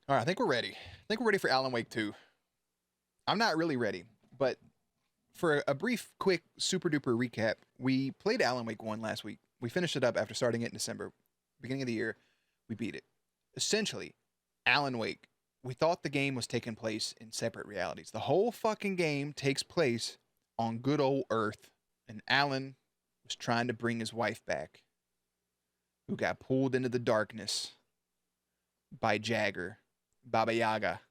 All right, I think we're ready. I think we're ready for Alan Wake 2. I'm not really ready, but for a brief, quick, super duper recap, we played Alan Wake 1 last week. We finished it up after starting it in December. Beginning of the year, we beat it. Essentially, Alan Wake. We thought the game was taking place in separate realities. The whole fucking game takes place on good old Earth, and Alan was trying to bring his wife back, who got pulled into the darkness by Jagger, Baba Yaga,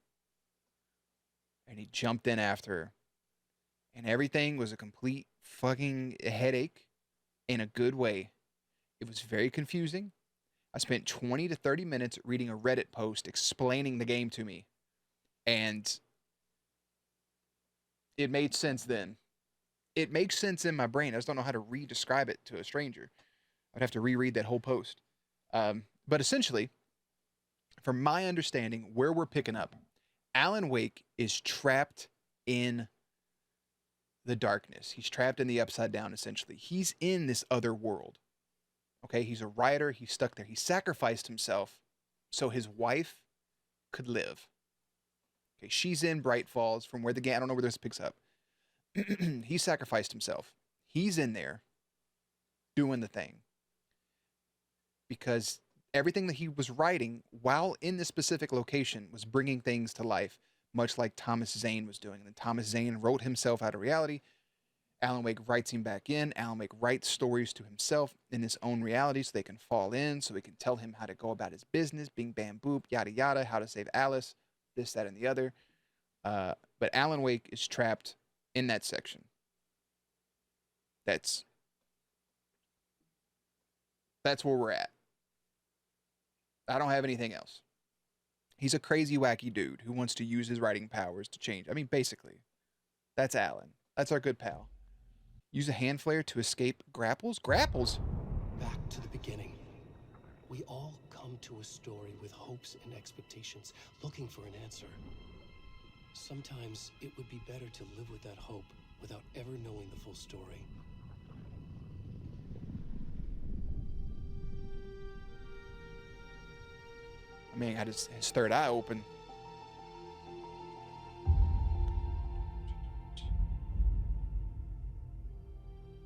and he jumped in after her. And everything was a complete fucking headache in a good way. It was very confusing. I spent 20 to 30 minutes reading a Reddit post explaining the game to me. And it made sense then. It makes sense in my brain. I just don't know how to re-describe it to a stranger. I'd have to reread that whole post. But essentially, from my understanding, where we're picking up, Alan Wake is trapped in the darkness. He's trapped in the upside down, essentially. He's in this other world. Okay, he's a writer. He's stuck there. He sacrificed himself so his wife could live. Okay, she's in Bright Falls from where the game, I don't know where this picks up. He sacrificed himself. He's in there doing the thing because everything that he was writing while in this specific location was bringing things to life, much like Thomas Zane was doing. And then Thomas Zane wrote himself out of reality. Alan Wake writes him back in. Alan Wake writes stories to himself in his own reality so they can fall in, so he can tell him how to go about his business, bing, bam, boop, yada, yada, how to save Alice, this, that, and the other. But Alan Wake is trapped in that section. That's where we're at. I don't have anything else. He's a crazy, wacky dude who wants to use his writing powers to change. I mean, basically, that's Alan. That's our good pal. Use a hand flare to escape grapples? Grapples? Back to the beginning. We all come to a story with hopes and expectations, looking for an answer. Sometimes it would be better to live with that hope without ever knowing the full story. I mean, had his third eye open.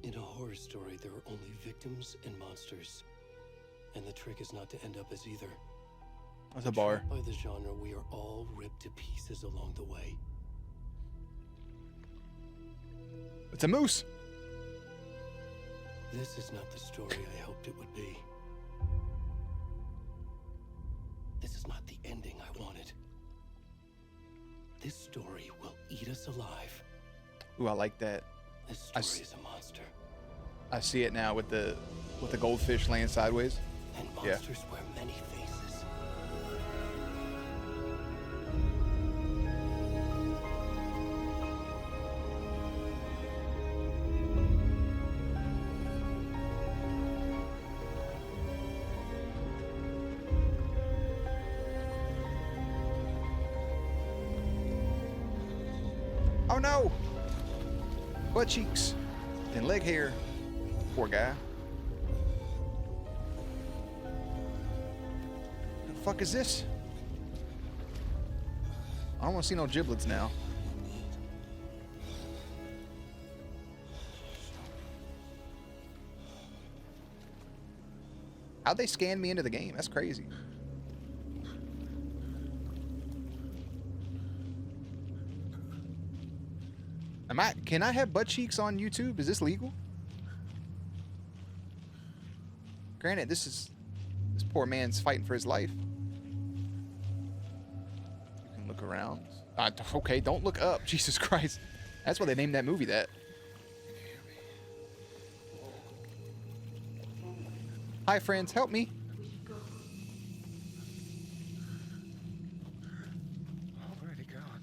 In a horror story, there are only victims and monsters. And the trick is not to end up as either. That's a bar. Trapped by the genre, we are all ripped to pieces along the way. It's a moose. This is not the story I hoped it would be. This is not the ending I wanted. This story will eat us alive. Ooh, I like that. This story is a monster. I see it now with the goldfish laying sideways. And monsters wear many faces. Oh no! Butt cheeks and leg hair. Poor guy. What the fuck is this? I don't want to see no giblets now. How'd they scan me into the game? That's crazy. Can I have butt cheeks on YouTube? Is this legal? Granted, this poor man's fighting for his life. You can look around. Okay, don't look up. Jesus Christ. That's why they named that movie that. Hi, friends. Help me. Already gone.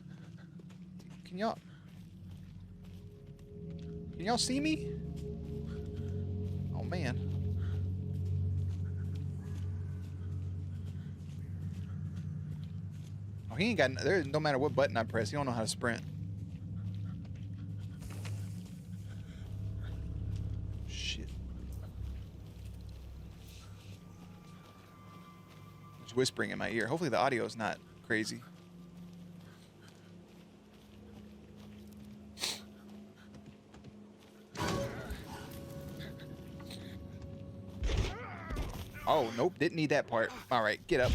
Can y'all see me? Oh, man. Oh, he ain't got... No matter what button I press, he don't know how to sprint. Shit. There's whispering in my ear. Hopefully the audio is not Crazy. Oh, nope. Didn't need that part. All right, get up.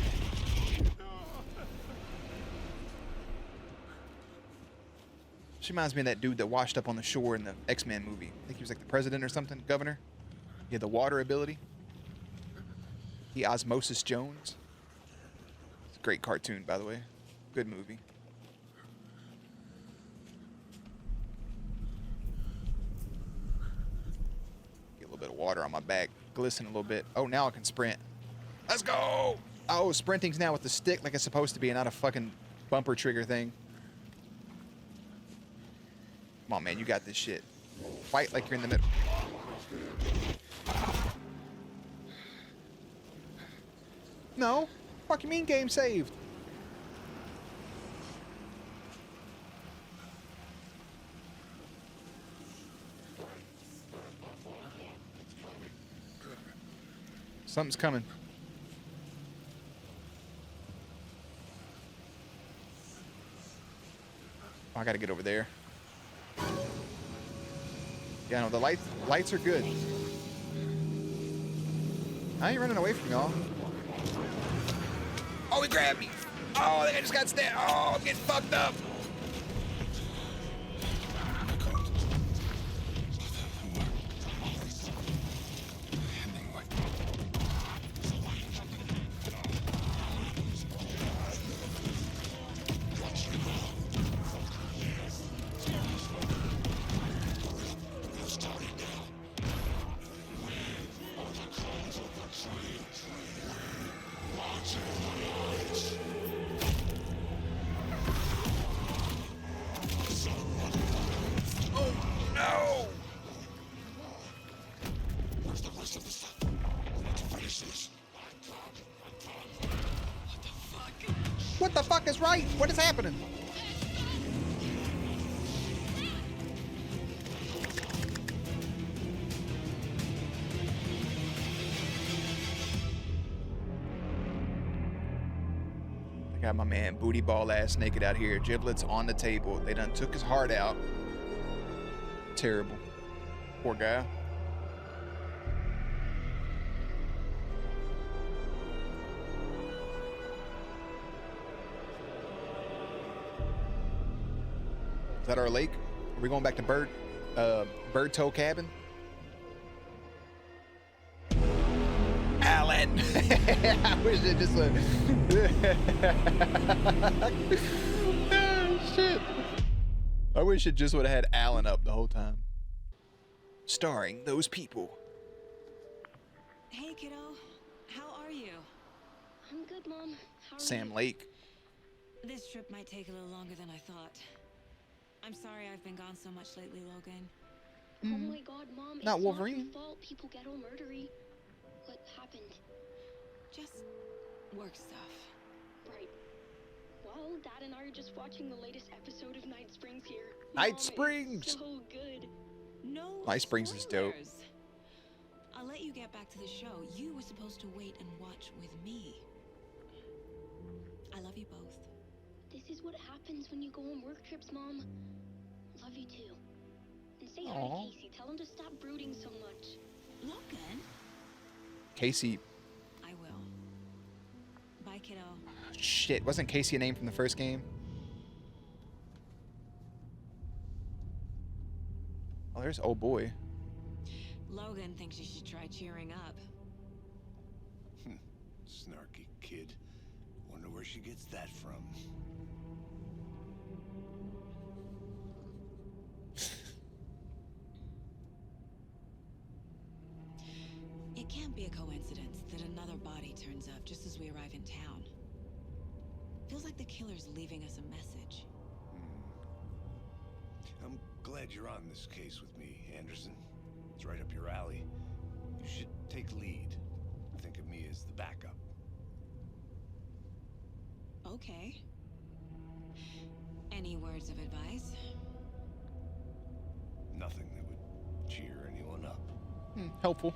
She reminds me of that dude that washed up on the shore in the X-Men movie. I think he was like the president or something, governor. He had the water ability. He Osmosis Jones. It's a great cartoon, by the way. Good movie. Get a little bit of water on my back. Glisten a little bit. Oh, now I can sprint. Let's go! Oh, sprinting's now with the stick like it's supposed to be and not a fucking bumper trigger thing. Come on, man. You got this shit. Fight like you're in the middle. No. Fuck you mean game saved? Something's coming. Oh, I gotta get over there. Yeah, no, the lights are good. I ain't running away from y'all. Oh, he grabbed me. Oh, I just got stabbed. Oh, I'm getting fucked up. What the fuck is right? What is happening? I got my man booty ball ass naked out here. Giblets on the table. They done took his heart out. Terrible. Poor guy. Is that our lake? Are we going back to Bird Toe Cabin? Alan! I wish it just shit. I wish it just would have had Alan up the whole time. Starring those people. Hey, kiddo. How are you? I'm good, Mom. How are Sam you? Lake. This trip might take a little longer than I thought. I'm sorry I've been gone so much lately, Logan. Oh my God, Mom! Not It's Wolverine. Not your fault. People get all murdery. What happened? Just work stuff. Right. Well, Dad and I are just watching the latest episode of Night Springs here. Night Mom, it's Springs! so good. No Night Springs is dope. spoilers. I'll let you get back to the show. You were supposed to wait and watch with me. I love you both. This is what happens when you go on work trips, Mom. Love you too. And say hi Aw. to Casey. Tell him to stop brooding so much. Logan? Casey. I will. Bye, kiddo. Shit, wasn't Casey a name from the first game? Oh, there's old boy. Logan thinks you should try cheering up. Snarky kid. Wonder where she gets that from. It can't be a coincidence that another body turns up just as we arrive in town. Feels like the killer's leaving us a message. I'm glad you're on this case with me, Anderson. It's right up your alley. You should take lead. Think of me as the backup. Okay. Any words of advice? Nothing that would cheer anyone up. Helpful.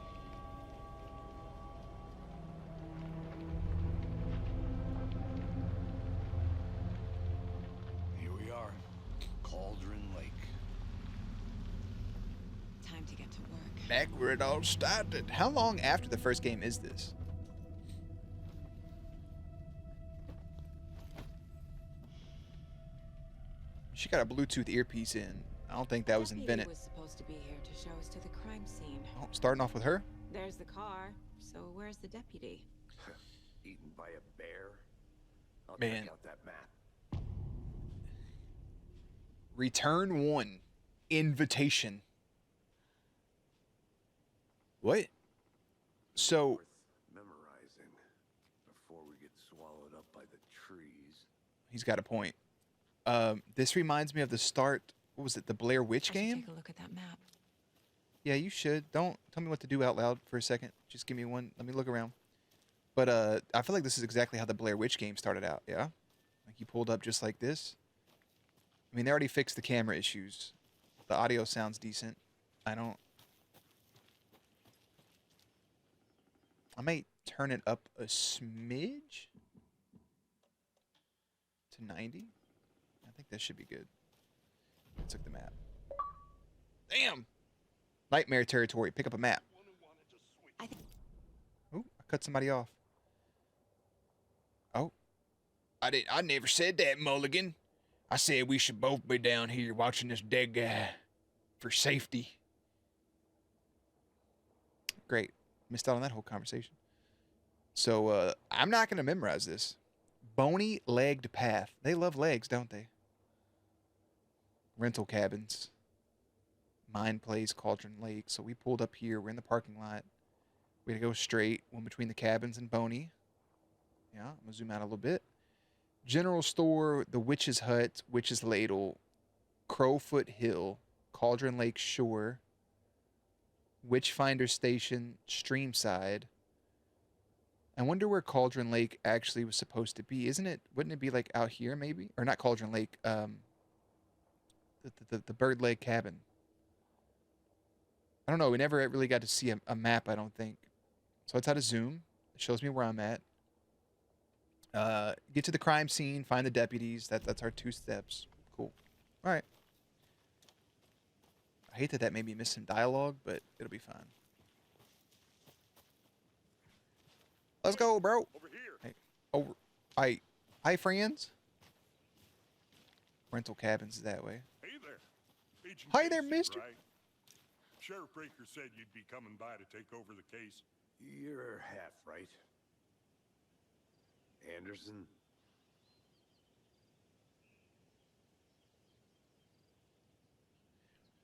trying to get to work. Back where it all started. How long after the first game is this? She got a Bluetooth earpiece in. I don't think that was Deputy invented. was supposed to be here to show us to the crime scene. Oh, starting off with her? There's the car. So where's the deputy? Eaten by a bear? I'll Man. check out that map. Return 1. Invitation. What? So, Worth memorizing before we get swallowed up by the trees. he's got a point. This reminds me of the start. What was it? The Blair Witch I should game? Take a look at that map. Yeah, you should. Don't tell me what to do out loud for a second. Just give me one. Let me look around. But I feel like this is exactly how the Blair Witch game started out. Yeah, like you pulled up just like this. I mean, they already fixed the camera issues. The audio sounds decent. I might turn it up a smidge to 90. I think that should be good. I took the map. Damn! Nightmare territory. Pick up a map. I think Ooh, I cut somebody off. Oh. I never said that, Mulligan. I said we should both be down here watching this dead guy for safety. Great. Missed out on that whole conversation. So, I'm not going to memorize this. Bony-legged path. They love legs, don't they? Rental cabins. Mine Place, Cauldron Lake. So we pulled up here. We're in the parking lot. We had to go straight. One between the cabins and Boney. Yeah, I'm going to zoom out a little bit. General Store, the Witch's Hut, Witch's Ladle, Crowfoot Hill, Cauldron Lake Shore, Witchfinder Station, Streamside. I wonder where Cauldron Lake actually was supposed to be. Wouldn't it be like out here maybe? Or not Cauldron Lake, the Bird Leg Cabin. I don't know. We never really got to see a map, I don't think. So it's out of zoom. It shows me where I'm at. Get to the crime scene, find the deputies. That's our 2 steps. Cool. All right. I hate that made me miss some dialogue, but it'll be fine. Let's go, bro. Over here. Hey, over. Hi, friends. Rental cabins is that way. Hey there. Agent Hi there, Casey, mister. right? Sheriff Breaker said you'd be coming by to take over the case. You're half right. Anderson?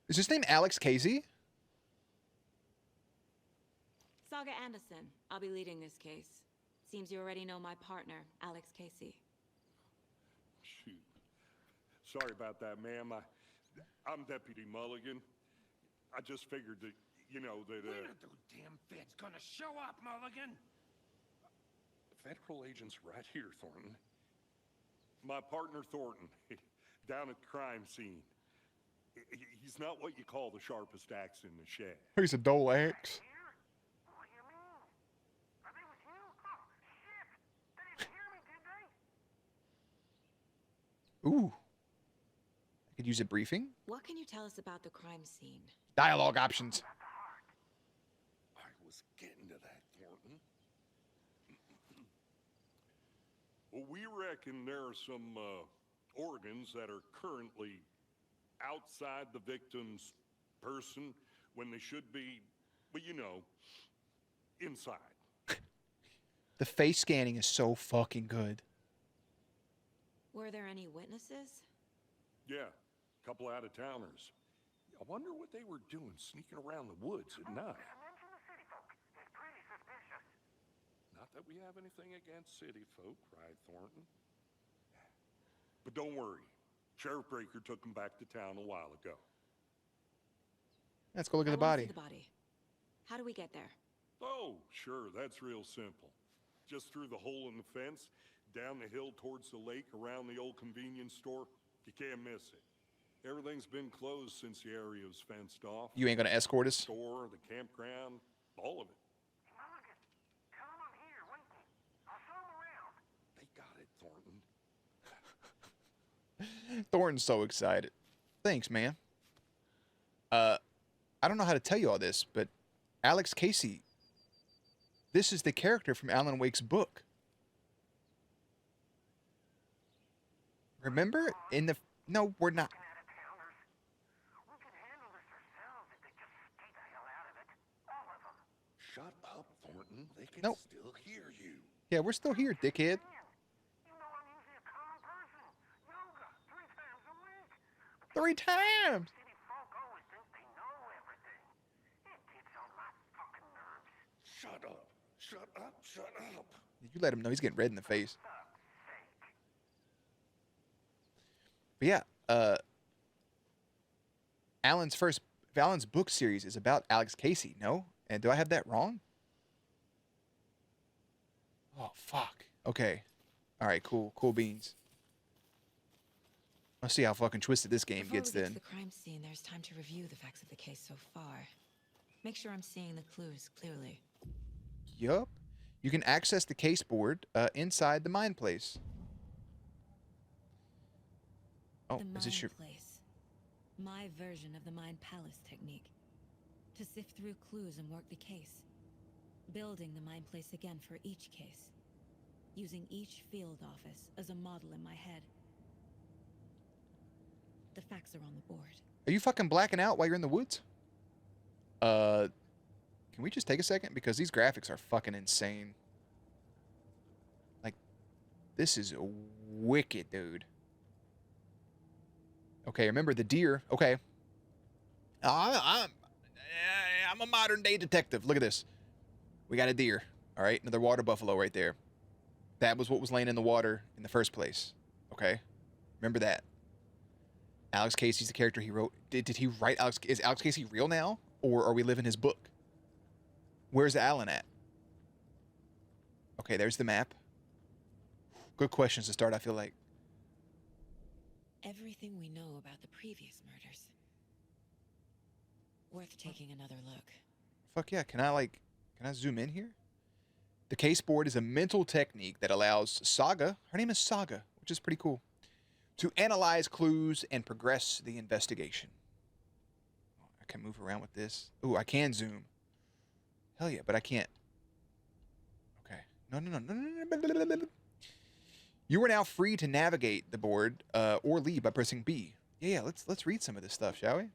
Is his name Alex Casey? Saga Anderson. I'll be leading this case. Seems you already know my partner, Alex Casey. Shoot. Sorry about that, ma'am. I'm Deputy Mulligan. I just figured that, When are those damn feds gonna show up, Mulligan? federal agent's right here, Thornton. My partner, Thornton, down at the crime scene. He's not what you call the sharpest axe in the shed. He's a dull axe. Here? What do you mean? Are they with you? Oh, shit! They didn't hear me, did they? Ooh. I could use a briefing. What can you tell us about the crime scene? Dialogue options. I was getting to that, Thornton. Well, we reckon there are some organs that are currently outside the victim's person when they should be, well, inside. The face scanning is so fucking good. Were there any witnesses? Yeah, a couple out-of-towners. I wonder what they were doing sneaking around the woods at night. Mention the city folk. It's pretty suspicious. Not that we have anything against city folk, cried Thornton. But don't worry. Sheriff Breaker took him back to town a while ago. Let's go look at the I wanna body. see the body. How do we get there? Oh, sure, that's real simple. Just through the hole in the fence, down the hill towards the lake, around the old convenience store. You can't miss it. Everything's been closed since the area was fenced off. You ain't gonna escort us? Store, the campground, all of it. Mulligan, tell them I'm here, won't you? I'll show them around. They got it, Thornton. Thornton's so excited. Thanks, man. I don't know how to tell you all this, but Alex Casey, this is the character from Alan Wake's book. Remember in the... No, we're not. Out-of-towners. We can handle this ourselves if they just stay the hell out of it. All of them. Shut up, Thornton. They can Nope. still hear you. Yeah, we're still here, dickhead. You know I'm usually a common person. Yoga 3 times a week. 3 times. City folk always think they know everything. It gets on my fucking nerves. Shut up. Shut up. Shut up. You let him know he's getting red in the face. Fuck's sake. But yeah, Alan's book series is about Alex Casey, no? And do I have that wrong? Oh, fuck. Okay. All right, cool. Cool beans. Let's see how fucking twisted this game Before gets we get then. to the crime scene, there's time to review the facts of the case so far. Make sure I'm seeing the clues clearly. Yup. You can access the case board inside the mine place. Oh, The is this your... Mind Place. My version of the Mind Palace technique. To sift through clues and work the case. Building the Mind Place again for each case. Using each field office as a model in my head. The facts are on the board. Are you fucking blacking out while you're in the woods? Can we just take a second? Because these graphics are fucking insane. Like, this is wicked, dude. Okay, remember the deer. Okay. I'm a modern day detective. Look at this. We got a deer. All right, another water buffalo right there. That was what was laying in the water in the first place. Okay, remember that. Alex Casey's the character he wrote. Did he write Alex? Is Alex Casey real now, or are we living his book? Where's Alan at? Okay, there's the map. Good questions to start, I feel like. Everything we know about the previous murders. Worth taking another look. Fuck yeah, can I zoom in here? The case board is a mental technique that allows Saga, her name is Saga, which is pretty cool, to analyze clues and progress the investigation. I can move around with this. Ooh, I can zoom. Hell yeah, but I can't. Okay. No. You are now free to navigate the board or leave by pressing B. Yeah, let's read some of this stuff, shall we?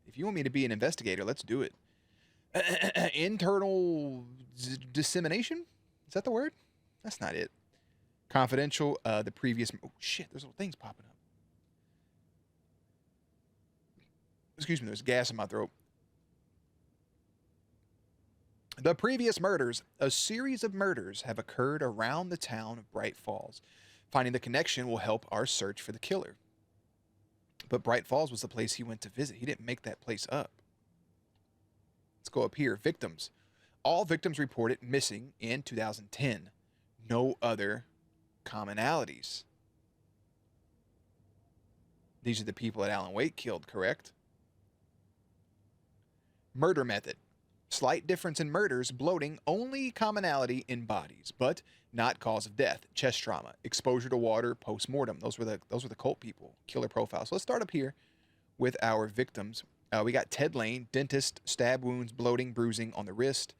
If you want me to be an investigator, let's do it. Internal dissemination? Is that the word? That's not it. Confidential, the previous... Oh, shit, there's little things popping up. Excuse me, there's gas in my throat. The previous murders. A series of murders have occurred around the town of Bright Falls. Finding the connection will help our search for the killer. But Bright Falls was the place he went to visit. He didn't make that place up. Let's go up here. Victims. All victims reported missing in 2010. No other commonalities. These are the people that Alan Wake killed, correct? Murder method. Slight difference in murders, bloating, only commonality in bodies, but not cause of death. Chest trauma, exposure to water, post-mortem. Those were the cult people. Killer profiles. So let's start up here with our victims. We got Ted Lane, dentist, stab wounds, bloating, bruising on the wrist.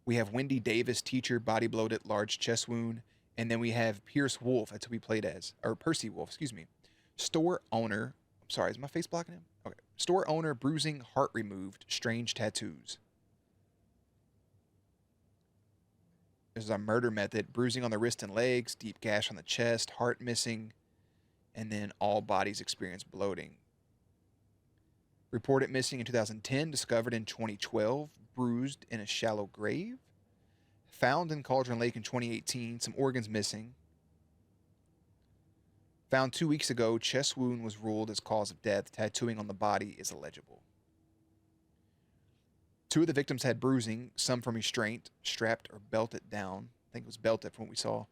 We have Wendy Davis, teacher, body bloated, large chest wound. And then we have Pierce Wolf, that's who we played as, or Percy Wolf, excuse me. Store owner, I'm sorry, is my face blocking him? Okay. Store owner, bruising, heart removed, strange tattoos. This is our murder method. Bruising on the wrist and legs, deep gash on the chest, heart missing, and then all bodies experience bloating. Reported missing in 2010, discovered in 2012, bruised in a shallow grave. Found in Cauldron Lake in 2018, some organs missing. Found 2 weeks ago, chest wound was ruled as cause of death. Tattooing on the body is illegible. 2 of the victims had bruising, some from restraint, strapped or belted down. I think it was belted from what we saw.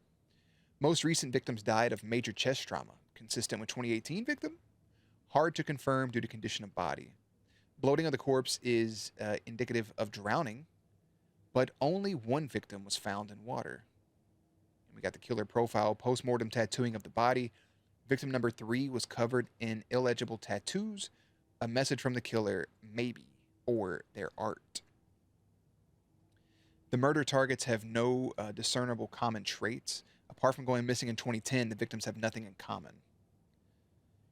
Most recent victims died of major chest trauma, consistent with 2018 victim. Hard to confirm due to condition of body. Bloating of the corpse is indicative of drowning, but only 1 victim was found in water. And we got the killer profile, post-mortem tattooing of the body. Victim number 3 was covered in illegible tattoos. A message from the killer, maybe, or their art. The murder targets have no discernible common traits. Apart from going missing in 2010, the victims have nothing in common.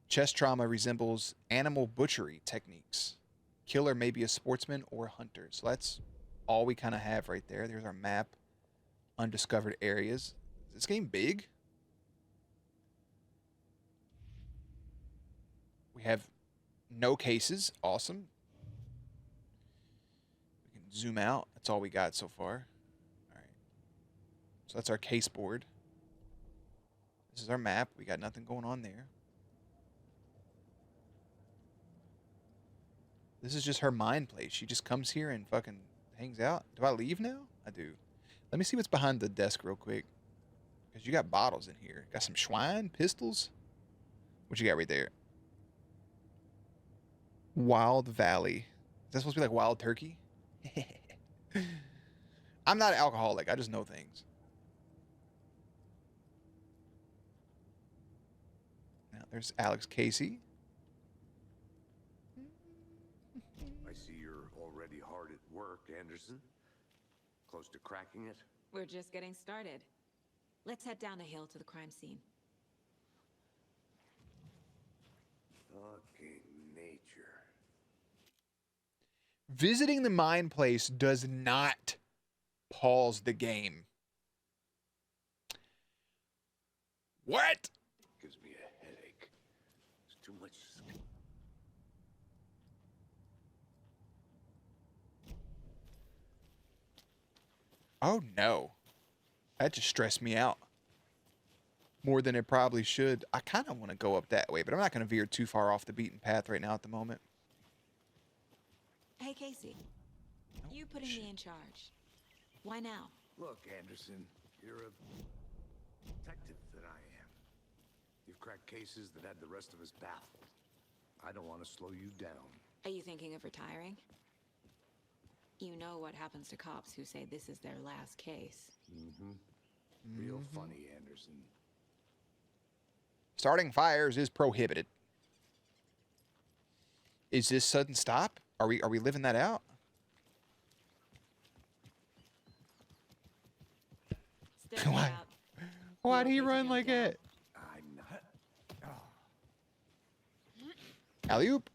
Chest trauma resembles animal butchery techniques. Killer may be a sportsman or a hunter. So that's all we kind of have right there. There's our map. Undiscovered areas. Is this game big? We have no cases. Awesome. We can zoom out. That's all we got so far. All right. So that's our case board. This is our map. We got nothing going on there. This is just her mind place. She just comes here and fucking hangs out. Do I leave now? I do. Let me see what's behind the desk real quick. Because you got bottles in here. Got some Schwein, pistols. What you got right there? Wild Valley. Is that supposed to be like Wild Turkey? I'm not an alcoholic. I just know things. Now there's Alex Casey. I see you're already hard at work, Anderson. Close to cracking it? We're just getting started. Let's head down the hill to the crime scene. Fucking nature. Visiting the mine place does not pause the game. What? Gives me a headache. There's too much. Oh no. That just stressed me out. More than it probably should. I kind of want to go up that way, but I'm not going to veer too far off the beaten path right now at the moment. Hey, Casey. You putting me in charge. Why now? Look, Anderson, you're a detective that I am. You've cracked cases that had the rest of us baffled. I don't want to slow you down. Are you thinking of retiring? You know what happens to cops who say this is their last case. Real funny, Anderson. Starting fires is prohibited. Is this sudden stop? Are we living that out? Still Why? out. Why'd You he okay to run jump like down? that? I'm not. Alley-oop.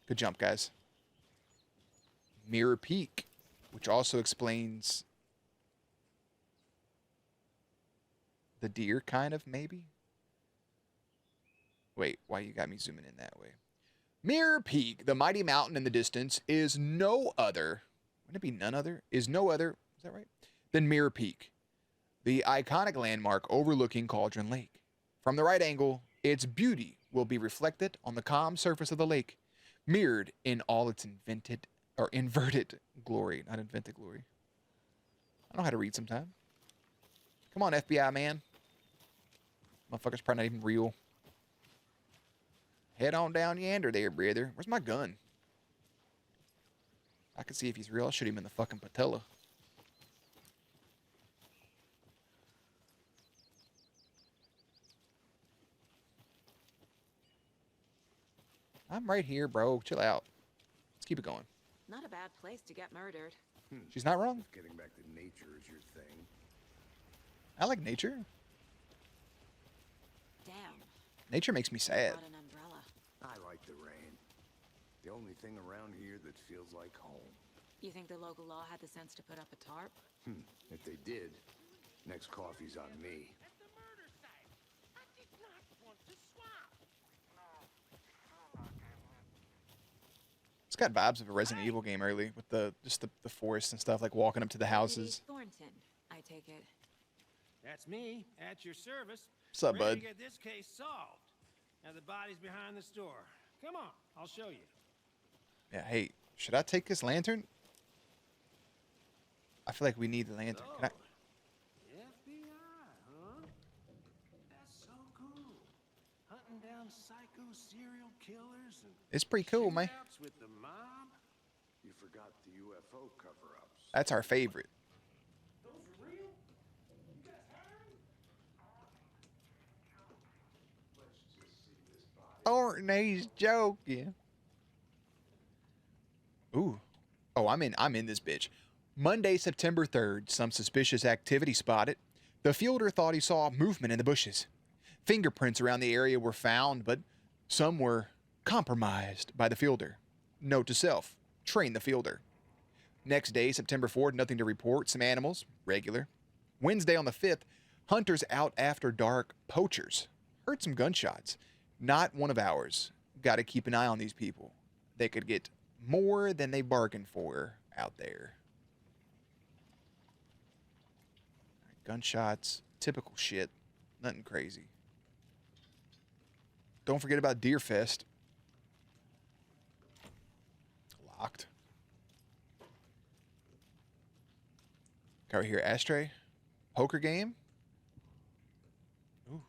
Good jump, guys. Mirror Peak, which also explains the deer, kind of, maybe? Wait, why you got me zooming in that way? Mirror Peak, the mighty mountain in the distance, is no other, wouldn't it be none other? Is no other, is that right? Than Mirror Peak, the iconic landmark overlooking Cauldron Lake. From the right angle, its beauty will be reflected on the calm surface of the lake, mirrored in all its inverted glory. Not invented glory. I know how to read sometime. Come on, FBI man. Motherfucker's probably not even real. Head on down yonder there, brother. Where's my gun? I can see if he's real. I'll shoot him in the fucking patella. I'm right here, bro. Chill out. Let's keep it going. Not a bad place to get murdered. She's not wrong. Getting back to nature is your thing. I like nature. Damn. Nature makes me sad. Brought an umbrella. I like the rain. The only thing around here that feels like home. You think the local law had the sense to put up a tarp? If they did, next coffee's on me. At the murder site. I did not want to swap. No, you're not getting it. It's got vibes of a Resident Evil game early with the forest and stuff, like walking up to the houses. Thornton, I take it. That's me, at your service. What's up, ready bud? to get this case solved. Now the body's behind the store. Come on, I'll show you. Yeah, hey, should I take this lantern? I feel like we need the lantern. Can I? FBI, huh? That's so cool. Hunting down psycho serial killers and It's pretty cool, man. shootouts with the mob. You forgot the UFO cover-ups. That's our favorite. Those are real? You guys hiring? Let's just see this body. Thornton, he's joking. Ooh. Oh, I'm in this bitch. Monday, September 3rd, some suspicious activity spotted. The fielder thought he saw movement in the bushes. Fingerprints around the area were found, but some were compromised by the fielder. Note to self, train the fielder. Next day, September 4th, nothing to report. Some animals, regular. Wednesday on the 5th, hunters out after dark, poachers. Heard some gunshots. Not one of ours. Got to keep an eye on these people. They could get more than they bargained for out there. Gunshots, typical shit. Nothing crazy. Don't forget about Deer Fest. Locked. Over here, ashtray. Poker game. Ooh.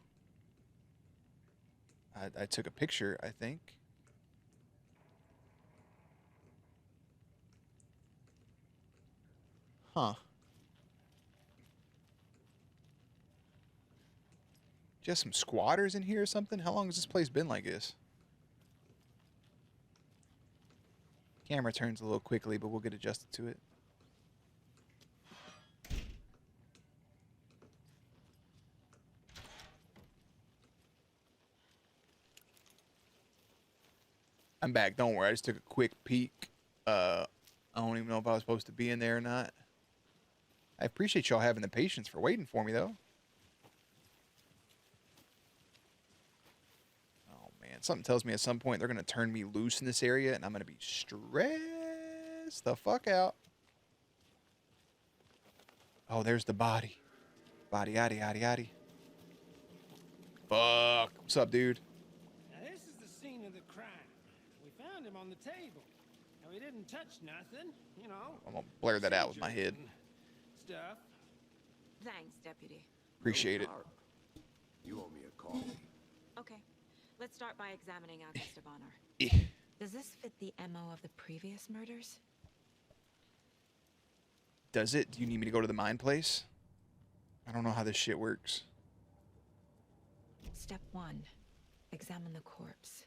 I took a picture, I think. Huh. Just some squatters in here or something? How long has this place been like this? Camera turns a little quickly, but we'll get adjusted to it. I'm back. Don't worry. I just took a quick peek. I don't even know if I was supposed to be in there or not. I appreciate y'all having the patience for waiting for me, though. Oh, man. Something tells me at some point they're going to turn me loose in this area, and I'm going to be stressed the fuck out. Oh, there's the body. Body, yaddy, yaddy, yaddy. Fuck. What's up, dude? Now, this is the scene of the crime. We found him on the table. Now, he didn't touch nothing, you know. I'm going to blur that out with my head. Stuff. Thanks, Deputy. Appreciate it. You owe me a call. Okay, let's start by examining our guest of honor. Eh. Does this fit the MO of the previous murders? Does it? Do you need me to go to the mine place? I don't know how this shit works. Step 1. Examine the corpse.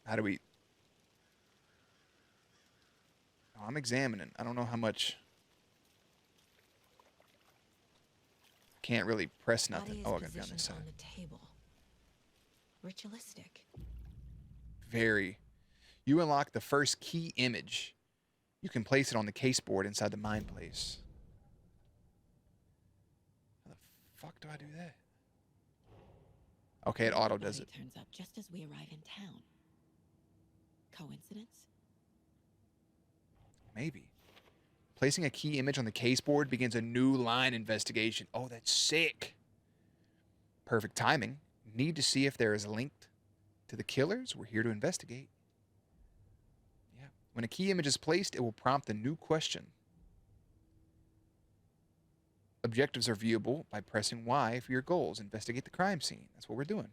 How do we... Oh, I'm examining. I don't know how much... Can't really press nothing. Body is Oh, I gotta be on this positioned side. on the table. Ritualistic. Very. You unlock the first key image. You can place it on the caseboard inside the mine place. How the fuck do I do that? Okay, it auto does it. Turns up just as we arrive in town. Coincidence? Maybe. Placing a key image on the caseboard begins a new line investigation. Oh, that's sick. Perfect timing. Need to see if there is a link to the killers. We're here to investigate. Yeah. When a key image is placed, it will prompt a new question. Objectives are viewable by pressing Y for your goals. Investigate the crime scene. That's what we're doing.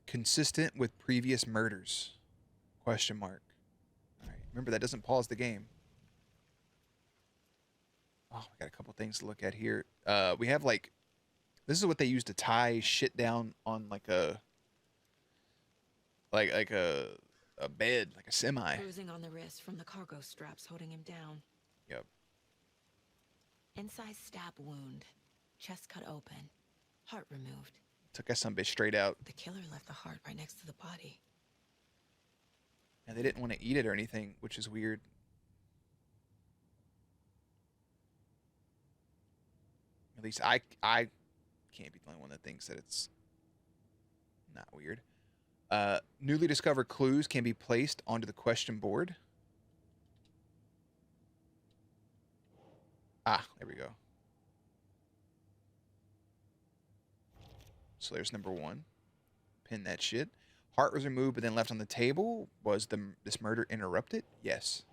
Consistent with previous murders? Question mark. All right. Remember, that doesn't pause the game. Oh, we got a couple things to look at here. We have like, this is what they use to tie shit down on like a, like a bed, like a semi. Bruising on the wrist from the cargo straps holding him down. Yep. Inside stab wound. Chest cut open. Heart removed. Took that some bitch straight out. The killer left the heart right next to the body. And they didn't want to eat it or anything, which is weird. At least I can't be the only one that thinks that it's not weird. Newly discovered clues can be placed onto the question board. Ah, there we go. So there's number 1. Pin that shit. Heart was removed but then left on the table. Was this murder interrupted? Yes.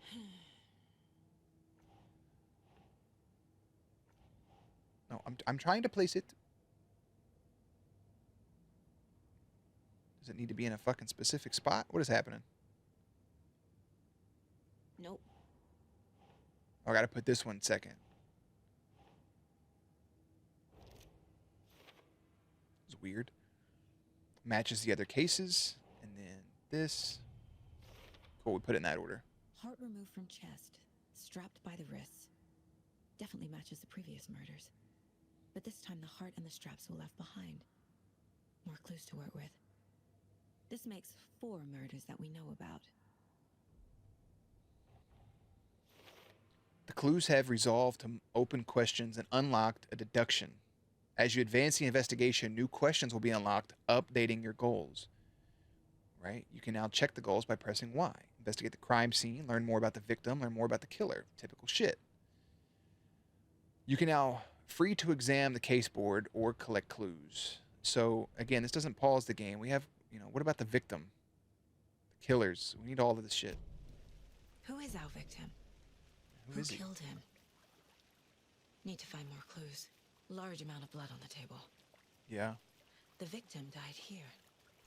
No, I'm trying to place it. Does it need to be in a fucking specific spot? What is happening? Nope. Oh, I gotta put this one second. It's weird. Matches the other cases. And then this. Cool, we put it in that order. Heart removed from chest, strapped by the wrists. Definitely matches the previous murders. But this time the heart and the straps were left behind. More clues to work with. This makes 4 murders that we know about. The clues have resolved to open questions and unlocked a deduction. As you advance the investigation, new questions will be unlocked, updating your goals. Right? You can now check the goals by pressing Y. Investigate the crime scene, learn more about the victim, learn more about the killer. Typical shit. You can now free to examine the case board or collect clues. So again, this doesn't pause the game. We have, what about the victim? The killers. We need all of this shit. Who is our victim? Who is he? Killed him? Need to find more clues. Large amount of blood on the table. Yeah. The victim died here.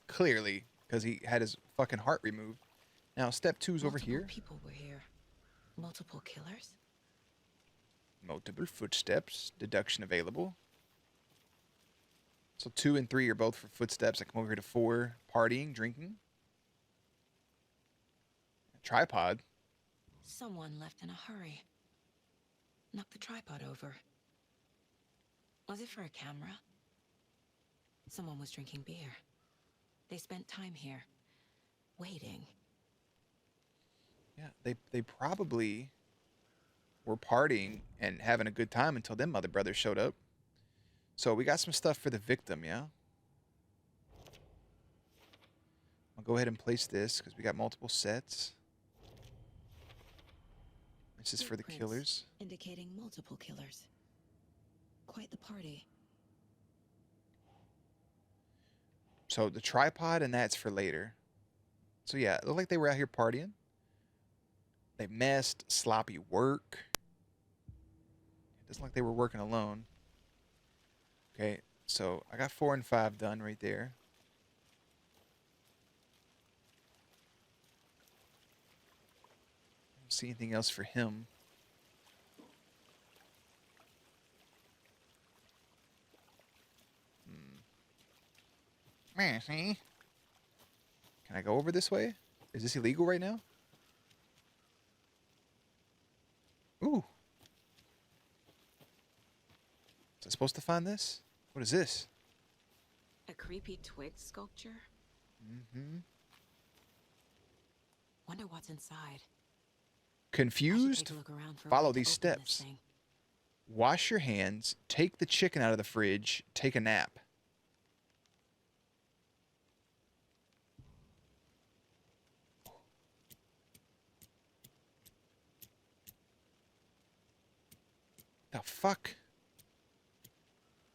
Clearly, because he had his fucking heart removed. Now, step 2's over here. Multiple people were here. Multiple killers? Multiple footsteps. Deduction available. So 2 and 3 are both for footsteps. I come over here to 4. Partying, drinking. A tripod. Someone left in a hurry. Knocked the tripod over. Was it for a camera? Someone was drinking beer. They spent time here, waiting. Yeah, they probably were partying and having a good time until them mother brothers showed up. So we got some stuff for the victim, yeah? I'll go ahead and place this because we got multiple sets. This is for the Footprints killers. indicating multiple killers. Quite the party. So the tripod and that's for later. So yeah, it looked like they were out here partying. They messed, sloppy work. It doesn't look like they were working alone. Okay, so I got 4 and 5 done right there. Don't see anything else for him. See? Can I go over this way? Is this illegal right now? Ooh. Was I supposed to find this? What is this? A creepy twig sculpture? Mm-hmm. Wonder what's inside. Confused? Take a look around for a Follow way to these open this steps. thing. Wash your hands, take the chicken out of the fridge, take a nap. The fuck?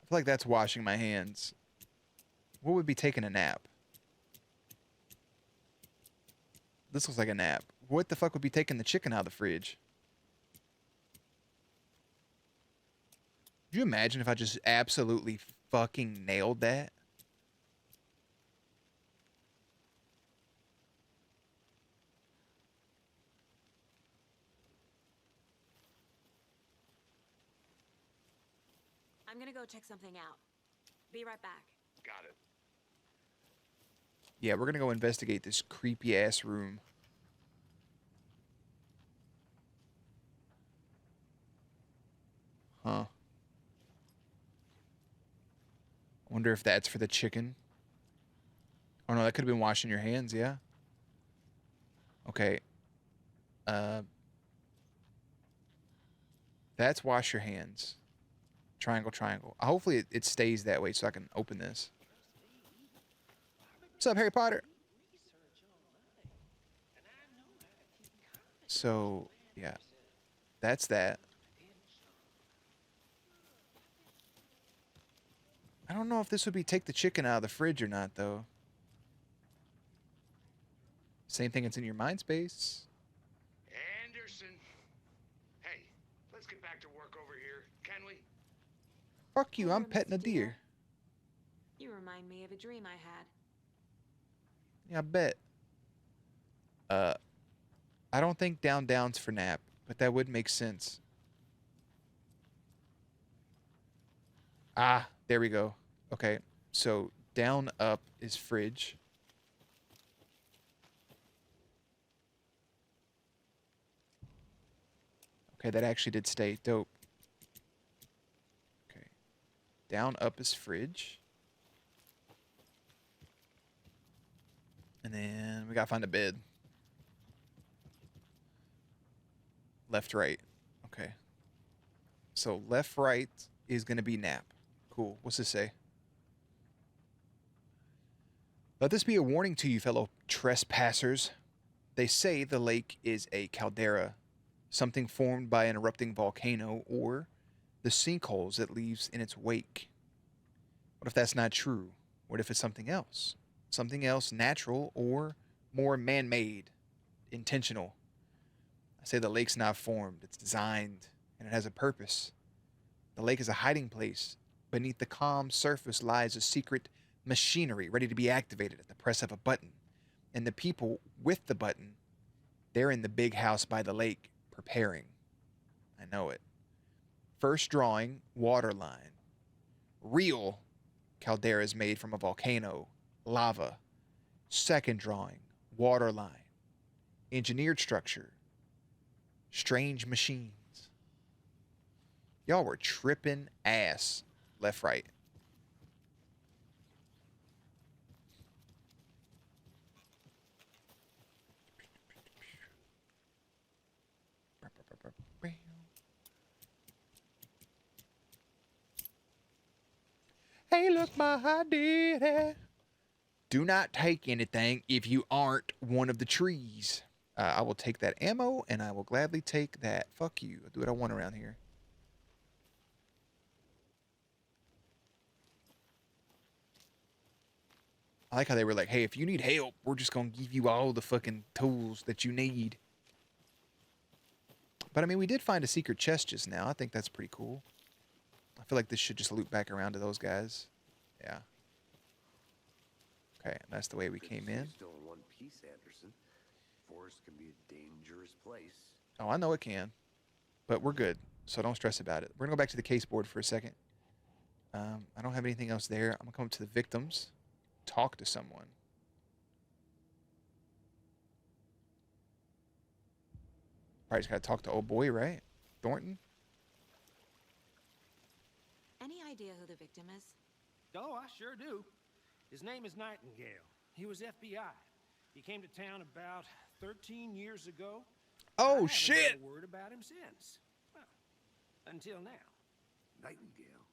I feel like that's washing my hands. What would be taking a nap? This looks like a nap. What the fuck would be taking the chicken out of the fridge? Could you imagine if I just absolutely fucking nailed that? I'm gonna go check something out. Be right back. Got it. Yeah, we're gonna go investigate this creepy ass room. Huh. Wonder if that's for the chicken. Oh no, that could have been washing your hands, yeah? Okay. That's wash your hands. Triangle, triangle. Hopefully it stays that way so I can open this. What's up, Harry Potter? So, yeah. That's that. I don't know if this would be take the chicken out of the fridge or not, though. Same thing, it's in your mind space. Anderson. Hey, let's get back to work over here, can we? Fuck you, I'm Hello, petting a Mr. deer. You remind me of a dream I had. Yeah, I bet. I don't think down's for nap, but that would make sense. Ah, there we go. Okay, so down, up is fridge. Okay, that actually did stay. Dope. Okay. Down, up is fridge. And then we gotta find a bed. Left, right. Okay. So left, right is gonna be nap. Cool. What's this say? Let this be a warning to you, fellow trespassers. They say the lake is a caldera, something formed by an erupting volcano, or the sinkholes it leaves in its wake. What if that's not true? What if it's something else? Something else natural or more man made, intentional? I say the lake's not formed, it's designed, and it has a purpose. The lake is a hiding place. Beneath the calm surface lies a secret machinery ready to be activated at the press of a button. And the people with the button, they're in the big house by the lake, preparing. I know it. First drawing, water line. Real caldera is made from a volcano, lava. Second drawing, water line. Engineered structure. Strange machines. Y'all were tripping ass. Left, right. Hey, look, ma, I did it. Do not take anything if you aren't one of the trees. I will take that ammo, and I will gladly take that. Fuck you. I'll do what I want around here. I like how they were like, hey, if you need help, we're just going to give you all the fucking tools that you need. But, I mean, we did find a secret chest just now. I think that's pretty cool. I feel like this should just loop back around to those guys. Yeah. Okay, that's the way we came in. Still in one piece, Anderson. Forest can be a dangerous place. Oh, I know it can. But we're good, so don't stress about it. We're going to go back to the case board for a second. I don't have anything else there. I'm going to come to the victims. Talk to someone. Probably just got to talk to old boy, right? Thornton? Any idea who the victim is? Oh, I sure do. His name is Nightingale. He was FBI. He came to town about 13 years ago. Oh, I shit! haven't heard a word about him since. Well, until now. Nightingale?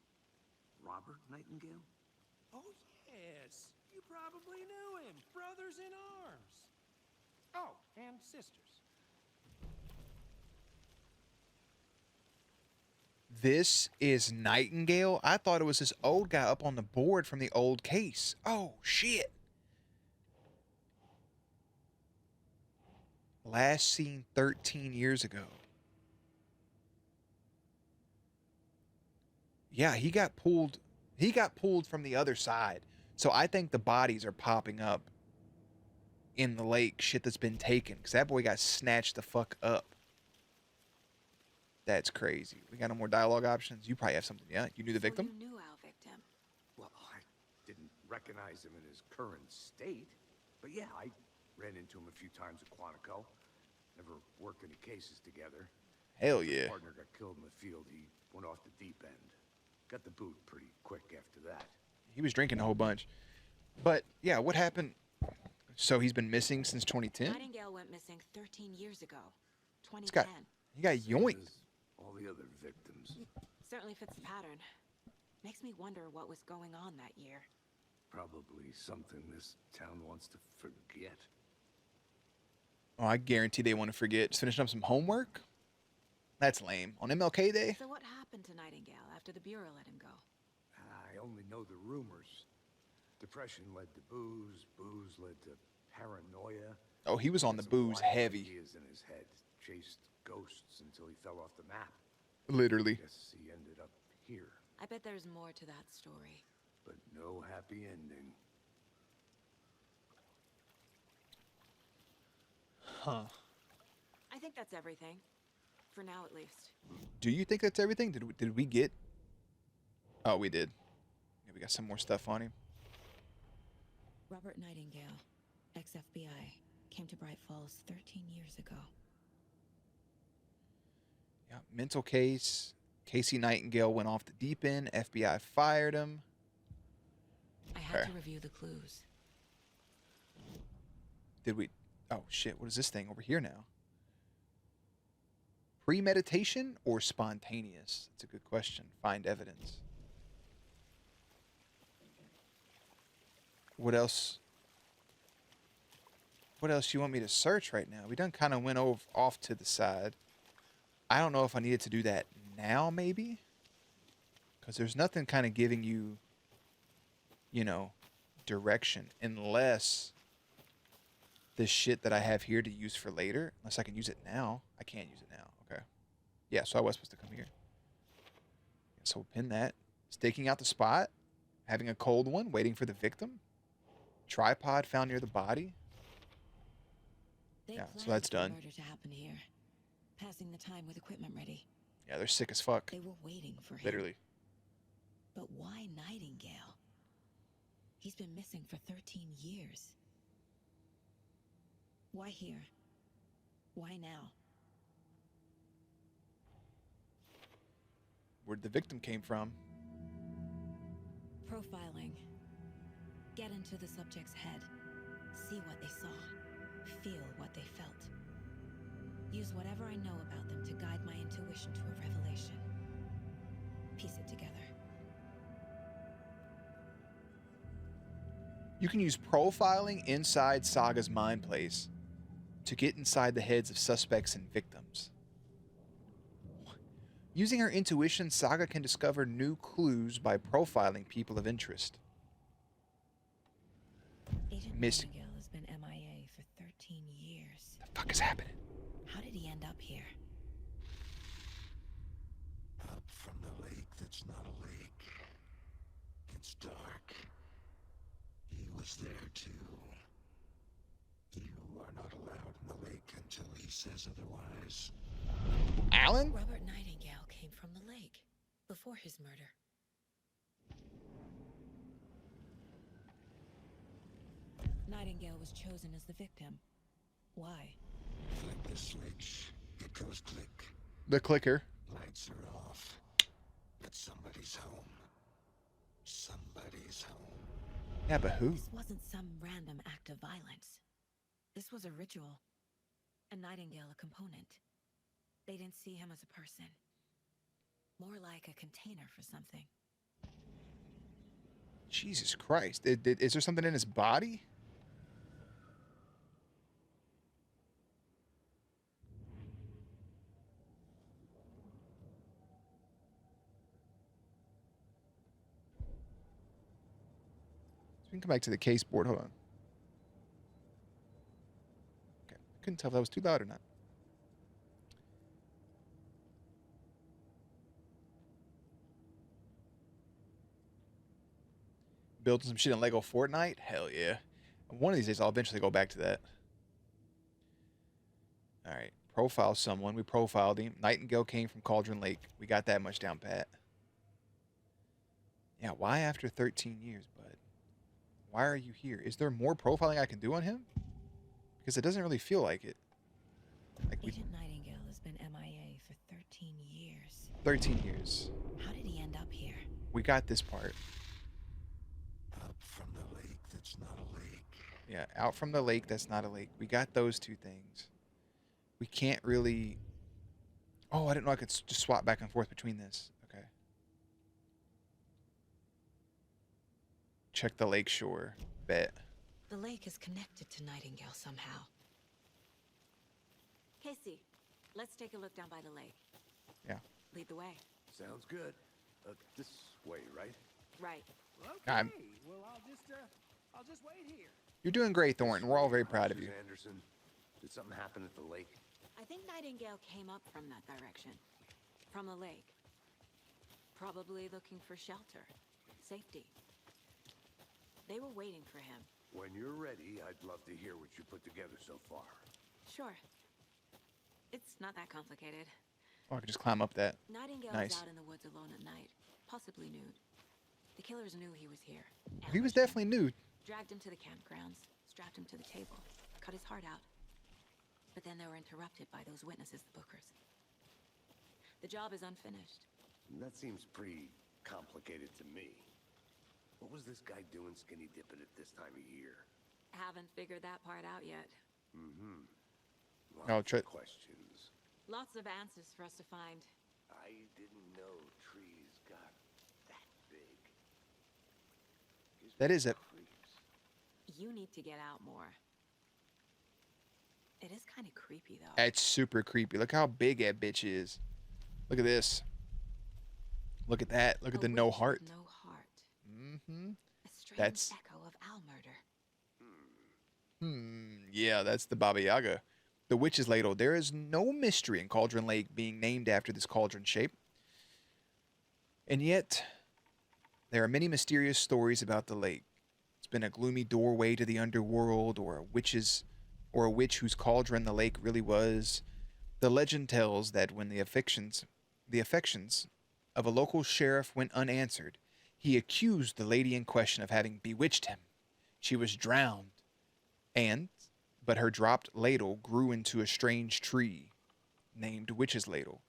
Robert Nightingale? Oh, yes. You probably knew him. Brothers in arms. Oh, and sisters. This is Nightingale? I thought it was this old guy up on the board from the old case. Oh, shit. Last seen 13 years ago. Yeah, he got pulled from the other side. So I think the bodies are popping up in the lake, shit that's been taken, because that boy got snatched the fuck up. That's crazy. We got no more dialogue options. You probably have something, yeah? You knew the victim? So you knew our victim. Well, I didn't recognize him in his current state. But yeah, I ran into him a few times at Quantico. Never worked any cases together. Hell yeah. His partner got killed in the field. He went off the deep end. Got the boot pretty quick after that. He was drinking a whole bunch. But, yeah, what happened? So he's been missing since 2010? Nightingale went missing 13 years ago. 2010. He got Same yoinked. as all the other victims. Certainly fits the pattern. Makes me wonder what was going on that year. Probably something this town wants to forget. Oh, I guarantee they want to forget. Just finishing up some homework? That's lame. On MLK Day? So what happened to Nightingale after the Bureau let him go? I only know the rumors. Depression led to booze. Booze led to paranoia. Oh, he was on the Some booze wild heavy. Ideas in his head. Chased ghosts until he fell off the map. Literally. Guess he ended up here. I bet there's more to that story. But no happy ending. Huh. I think that's everything. For now, at least. Do you think that's everything? Did we get... Oh, we did. Yeah, we got some more stuff on him. Robert Nightingale, ex-FBI, came to Bright Falls 13 years ago. Yeah, mental case. Casey Nightingale went off the deep end. FBI fired him. I had Okay. to review the clues. Did we? Oh shit! What is this thing over here now? Premeditation or spontaneous? That's a good question. Find evidence. What else? What else you want me to search right now? We done kind of went off to the side. I don't know if I needed to do that now, maybe, because there's nothing kind of giving you, you know, direction, unless this shit that I have here to use for later. Unless I can use it now. I can't use it now. Okay. Yeah, so I was supposed to come here. So we'll pin that. Staking out the spot. Having a cold one. Waiting for the victim. Tripod found near the body. They Yeah, so planned that's the done. Murder to happen here, passing the time with equipment ready. Yeah, they're sick as fuck. They were waiting for him. Literally. But why Nightingale? He's been missing for 13 years. Why here? Why now? Where the victim came from. Profiling. Get into the subject's head. See what they saw. Feel what they felt. Use whatever I know about them to guide my intuition to a revelation. Piece it together. You can use profiling inside Saga's mind place to get inside the heads of suspects and victims. Using her intuition, Saga can discover new clues by profiling people of interest. Agent Miss- Nightingale has been MIA for 13 years. The fuck is happening? How did he end up here? Up from the lake that's not a lake. It's dark. He was there too. You are not allowed in the lake until he says otherwise. Alan? Robert Nightingale came from the lake before his murder. Nightingale was chosen as the victim. Why? Flick the switch. It goes click. The clicker. Lights are off. But somebody's home. Somebody's home. Yeah, but who? This wasn't some random act of violence. This was a ritual. And Nightingale a component. They didn't see him as a person. More like a container for something. Jesus Christ. Is there something in his body? So we can come back to the case board. Hold on. Okay. Couldn't tell if that was too loud or not. Building some shit in Lego Fortnite? Hell yeah. One of these days I'll eventually go back to that. Alright. Profile someone. We profiled him. Nightingale came from Cauldron Lake. We got that much down pat. Yeah, why after 13 years, bud? Why are you here? Is there more profiling I can do on him? Because it doesn't really feel like it. Like we Agent Nightingale has been MIA for 13 years. 13 years. How did he end up here? We got this part. Up from the lake that's not a lake. Yeah, out from the lake that's not a lake. We got those two things. We can't really... Oh, I didn't know I could just swap back and forth between this. Okay. Check the lake shore. Bet. The lake is connected to Nightingale somehow. Casey, let's take a look down by the lake. Yeah. Lead the way. Sounds good. This way, right? Right. Okay. I'm- Well, I'll just wait here. You're doing great, Thornton. We're all very proud of you. Mrs. Anderson, did something happen at the lake? I think Nightingale came up from that direction. From the lake. Probably looking for shelter. Safety. They were waiting for him. When you're ready, I'd love to hear what you put together so far. Sure. It's not that complicated. Oh, I could just climb up that. Nightingale Nice. was out in the woods alone at night, possibly nude. The killers knew he was here. He was ambushed him, definitely nude. dragged him to the campgrounds, strapped him to the table, cut his heart out. But then they were interrupted by those witnesses, the bookers. The job is unfinished. That seems pretty complicated to me. What was this guy doing skinny dipping at this time of year? Haven't figured that part out yet. Lots of questions. Lots of answers for us to find. I didn't know trees got that big. Gives That me is it. creeps. You need to get out more. It is kind of creepy, though. It's super creepy. Look how big that bitch is. Look at this. Look at that. Look at A the no witch with heart. No heart. Mm-hmm. A strange That's- echo of Owl murder. Yeah, that's the Baba Yaga. The witch's ladle. There is no mystery in Cauldron Lake being named after this cauldron shape. And yet, there are many mysterious stories about the lake. It's been a gloomy doorway to the underworld, or a witch whose cauldron the lake really was. The legend tells that when the affections of a local sheriff went unanswered, he accused the lady in question of having bewitched him. She was drowned, but her dropped ladle grew into a strange tree named Witch's Ladle.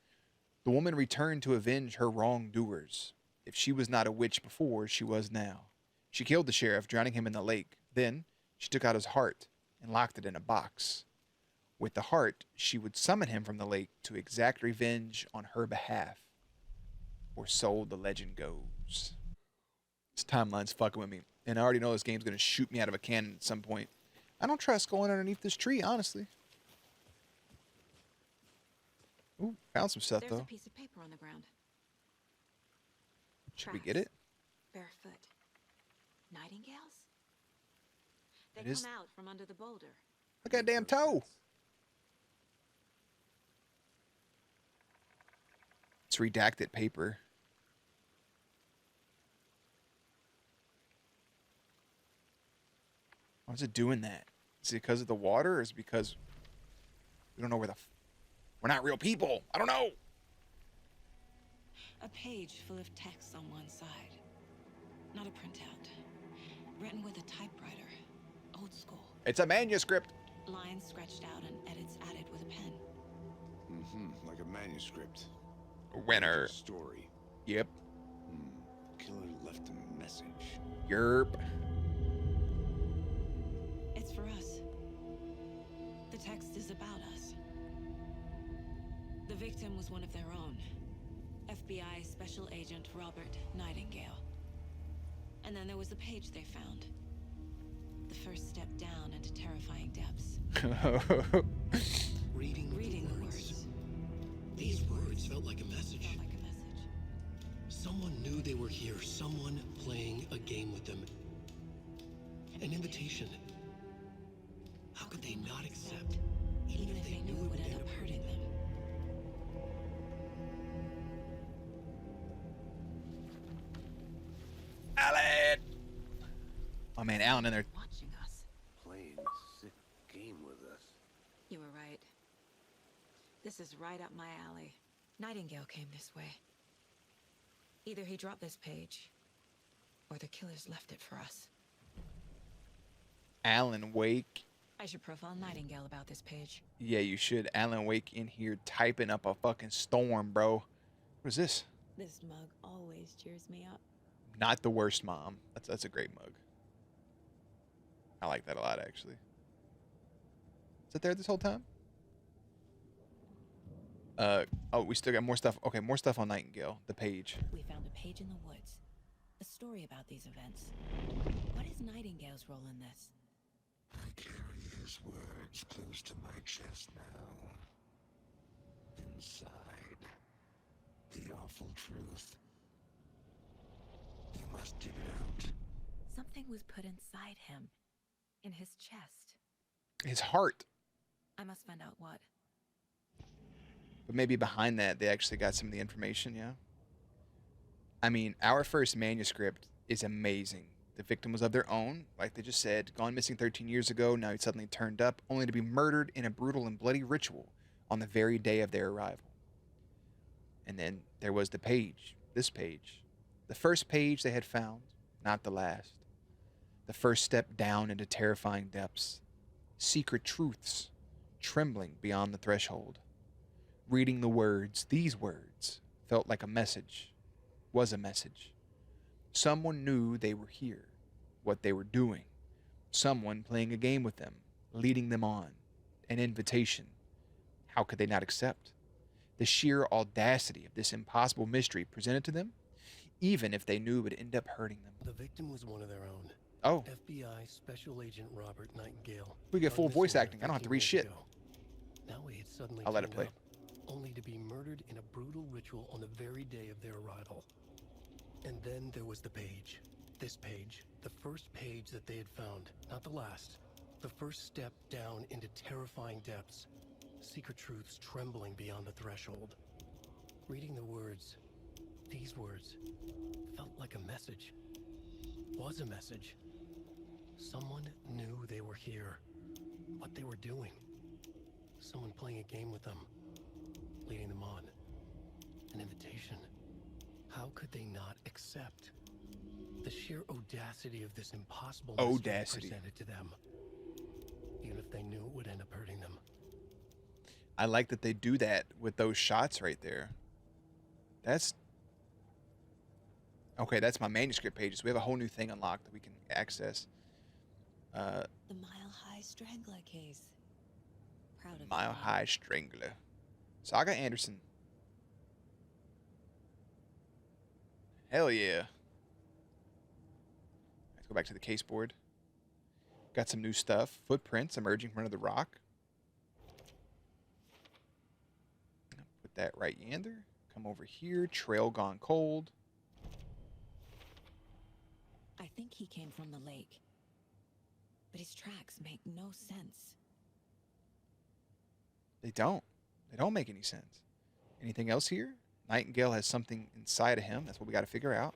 The woman returned to avenge her wrongdoers. If she was not a witch before, she was now. She killed the sheriff, drowning him in the lake. Then she took out his heart and locked it in a box. With the heart, she would summon him from the lake to exact revenge on her behalf. Or so the legend goes. This timeline's fucking with me. And I already know this game's going to shoot me out of a cannon at some point. I don't trust going underneath this tree, honestly. Ooh, found some stuff, There's though. a piece of paper on the ground. Should we get it? Barefoot. Nightingales? They It come is- out from under the boulder. Look at that damn toe. It's redacted paper. Why is it doing that? Is it because of the water, or is it because we don't know where we're not real people? I don't know. A page full of text on one side. Not a printout. Written with a typewriter. Old school. It's a manuscript. Lines scratched out and edits added with a pen. Like a manuscript. Winner. Story. Yep. Killer left a message. Yerp. It's for us. The text is about us. The victim was one of their own. FBI Special Agent Robert Nightingale. And then there was the page they found. The first step down into terrifying depths. Reading the words. These words felt like a message. Felt like a message. Someone knew they were here. Someone playing a game with them. An invitation. How could they not accept? Even if they knew it would end up hurting them. Alan! Oh man, Alan in there. Watching us. Playing a sick game with us. You were right. This is right up my alley. Nightingale came this way. Either he dropped this page, or the killers left it for us. Alan Wake. I should profile Nightingale about this page. Yeah, you should. Alan Wake in here typing up a fucking storm, bro. What is this? This mug always cheers me up. Not the worst mom. That's a great mug. I like that a lot, actually. Is it there this whole time? Oh, we still got more stuff. Okay, more stuff on Nightingale, the page. We found a page in the woods. A story about these events. What is Nightingale's role in this? I carry his words close to my chest now. Inside, the awful truth. You must dig it out. Something was put inside him. In his chest. His heart. I must find out what. But maybe behind that, they actually got some of the information, yeah? I mean, our first manuscript is amazing. The victim was of their own, like they just said, gone missing 13 years ago. Now he suddenly turned up, only to be murdered in a brutal and bloody ritual on the very day of their arrival. And then there was the page, this page. The first page they had found, not the last. The first step down into terrifying depths. Secret truths, trembling beyond the threshold. Reading the words, these words, felt like a message, was a message. Someone knew they were here, what they were doing. Someone playing a game with them, leading them on. An invitation. How could they not accept? The sheer audacity of this impossible mystery presented to them, even if they knew it would end up hurting them. The victim was one of their own. Oh, FBI Special Agent Robert Nightingale. we get full Gone voice missing acting. I don't have to 13 read years shit. ago. Now he had suddenly I'll let it turned play. up, only to be murdered in a brutal ritual on the very day of their arrival. And then there was the page. This page. The first page that they had found. Not the last. The first step down into terrifying depths. Secret truths trembling beyond the threshold. Reading the words, these words, felt like a message. Was a message. Someone knew they were here. What they were doing. Someone playing a game with them. Leading them on. An invitation. How could they not accept? The sheer audacity of this impossible mystery Audacity. presented to them. Even if they knew it would end up hurting them. I like that they do that with those shots right there. That's okay. That's my manuscript pages. We have a whole new thing unlocked that we can access. The Mile High Strangler case. Proud of Mile you. High Strangler. Saga Anderson. Hell yeah. Let's go back to the case board. Got some new stuff. Footprints emerging from under the rock. Put that right yonder. Come over here. Trail gone cold. I think he came from the lake. But his tracks make no sense. They don't. They don't make any sense. Anything else here? Nightingale has something inside of him. That's what we got to figure out.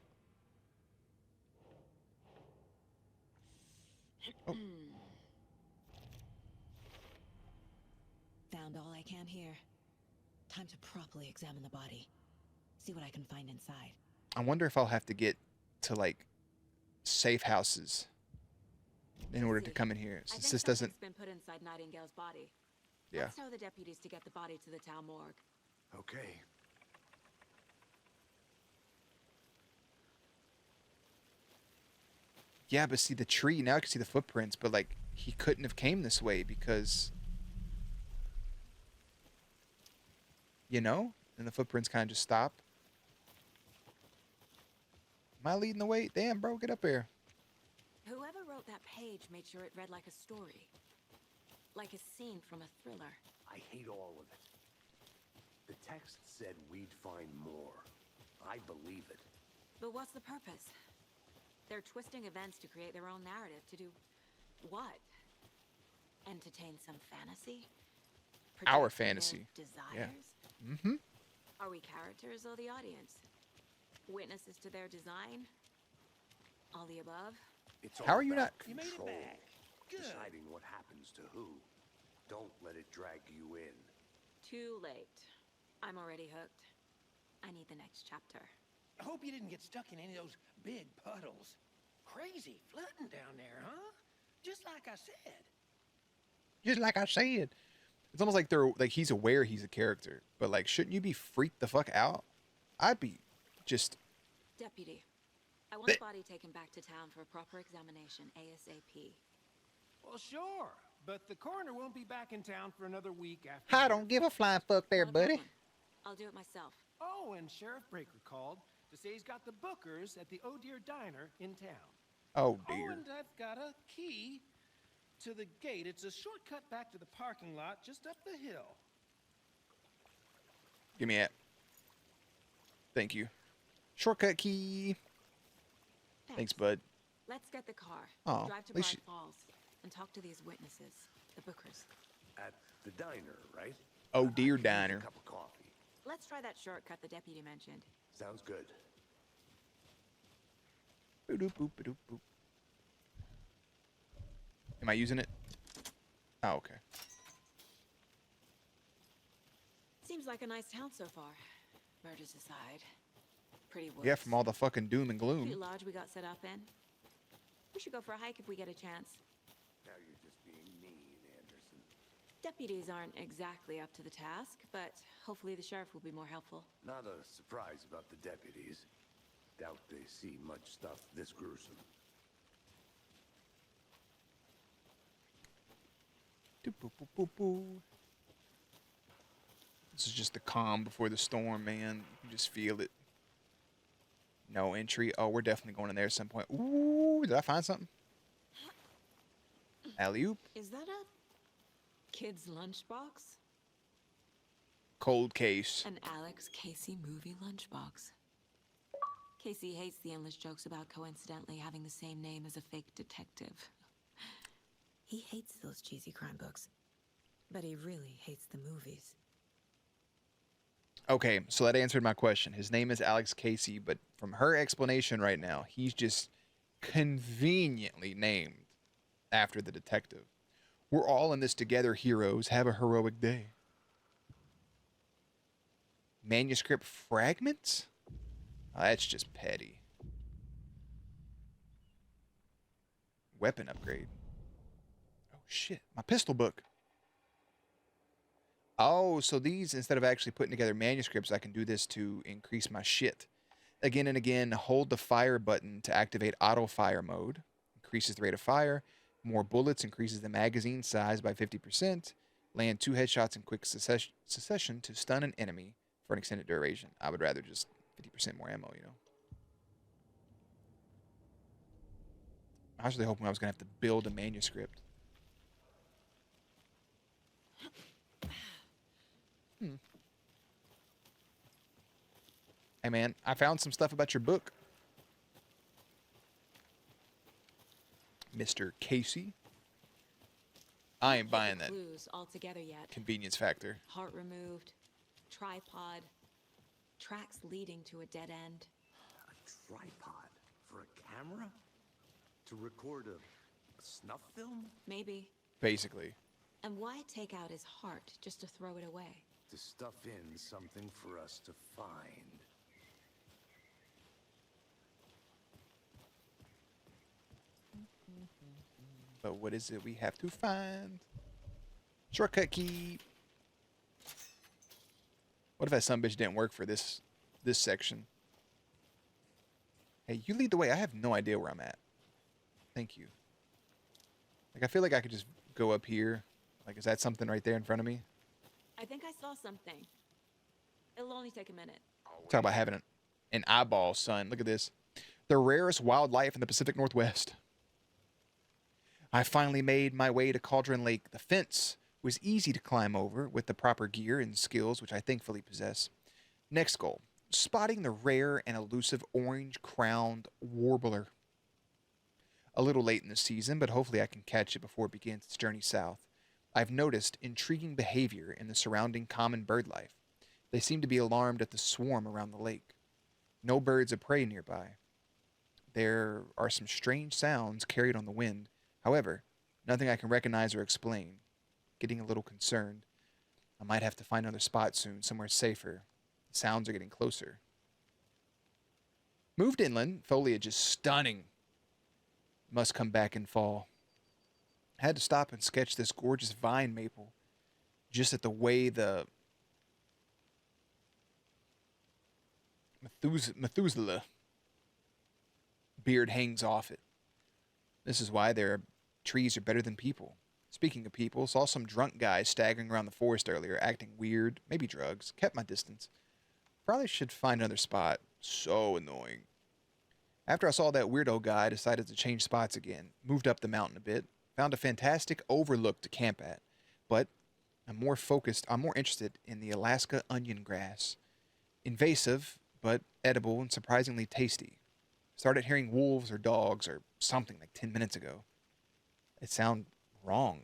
Oh. Found all I can here. Time to properly examine the body. See what I can find inside. I wonder if I'll have to get to like safe houses in order to come in here. I Since think this doesn't. something's been put inside Nightingale's body. Yeah. Let's tell the deputies to get the body to the town morgue. Okay. Yeah, but see the tree. Now I can see the footprints, but like he couldn't have came this way because, you know, and the footprints kind of just stop. Am I leading the way? Damn, bro, get up here. Whoever wrote that page made sure it read like a story. Like a scene from a thriller. I hate all of it. The text said we'd find more. I believe it. But what's the purpose? They're twisting events to create their own narrative. To do what? Entertain some fantasy? Our Project their fantasy. Desires? Mm-hmm. Are we characters or the audience? Witnesses to their design? All the above? It's How all are you about not- You made it control. back. Good. Deciding what happens to who. Don't let it drag you in. Too late. I'm already hooked. I need the next chapter. I hope you didn't get stuck in any of those big puddles. Crazy flooding down there, huh? Just like I said. Just like I said. It's almost like they're like he's aware he's a character, but like, shouldn't you be freaked the fuck out? I'd be just. Deputy, I want the body taken back to town for a proper examination ASAP. Well, sure. But the coroner won't be back in town for another week after. I don't give a flying fuck there, Not a buddy. problem. I'll do it myself. Oh, and Sheriff Breaker called to say he's got the bookers at the Oh Dear Diner in town. Oh Oh, dear. and I've got a key to the gate. It's a shortcut back to the parking lot just up the hill. Give me that. Thank you. Shortcut key. Thanks, bud. Let's get the car. Aw, Drive to at least Bright Falls and talk to these witnesses, the bookers. At the diner, right? Oh dear I could use diner. A cup of coffee. Let's try that shortcut the deputy mentioned. Sounds good. Boop, boop, boop, boop. Am I using it? Oh, okay. Seems like a nice town so far. Murders aside. Pretty woods. Yeah, from all the fucking doom and Cute gloom. lodge we got set up in. We should go for a hike if we get a chance. Now you're just being mean, Anderson. Deputies aren't exactly up to the task, but hopefully the sheriff will be more helpful. Not a surprise about the deputies. Doubt they see much stuff this gruesome. This is just the calm before the storm, man. You can just feel it. No entry. Oh, we're definitely going in there at some point. Ooh, did I find something? Alley-oop. Is that a kid's lunchbox? Cold case. An Alex Casey movie lunchbox. Casey hates the endless jokes about coincidentally having the same name as a fake detective. He hates those cheesy crime books, but he really hates the movies. Okay, so that answered my question. His name is Alex Casey, but from her explanation right now, he's just conveniently named after the detective. We're all in this together, heroes. Have a heroic day. Manuscript fragments? Oh, that's just petty. Weapon upgrade. Oh, shit. My pistol book. Oh, so these, instead of actually putting together manuscripts, I can do this to increase my shit. Again and again, hold the fire button to activate auto fire mode. Increases the rate of fire. More bullets increases the magazine size by 50%. Land 2 headshots in quick succession to stun an enemy for an extended duration. I would rather just 50% more ammo, you know. I was really hoping I was going to have to build a manuscript. Hey, man, I found some stuff about your book. Mr. Casey. I ain't buying that Clues all together yet. convenience factor. Heart removed, tripod, tracks leading to a dead end. A tripod for a camera? To record a snuff film? Maybe. Basically. And why take out his heart just to throw it away? To stuff in something for us to find. But what is it we have to find? Shortcut key. What if that sumbitch didn't work for this section? Hey, you lead the way. I have no idea where I'm at. Thank you. Like, I feel like I could just go up here. Like, is that something right there in front of me? I think I saw something. It'll only take a minute. Talk about having an eyeball, son. Look at this. The rarest wildlife in the Pacific Northwest. I finally made my way to Cauldron Lake. The fence was easy to climb over with the proper gear and skills, which I thankfully possess. Next goal, spotting the rare and elusive orange-crowned warbler. A little late in the season, but hopefully I can catch it before it begins its journey south. I've noticed intriguing behavior in the surrounding common bird life. They seem to be alarmed at the swarm around the lake. No birds of prey nearby. There are some strange sounds carried on the wind. However, nothing I can recognize or explain. Getting a little concerned. I might have to find another spot soon, somewhere safer. The sounds are getting closer. Moved inland, foliage is stunning. Must come back in fall. I had to stop and sketch this gorgeous vine maple. Just at the way the Methuselah beard hangs off it. This is why trees are better than people. Speaking of people, saw some drunk guys staggering around the forest earlier, acting weird, maybe drugs. Kept my distance. Probably should find another spot. So annoying. After I saw that weirdo guy, I decided to change spots again. Moved up the mountain a bit. Found a fantastic overlook to camp at. But I'm more interested in the Alaska onion grass. Invasive, but edible and surprisingly tasty. Started hearing wolves or dogs or something like 10 minutes ago. It sounds wrong.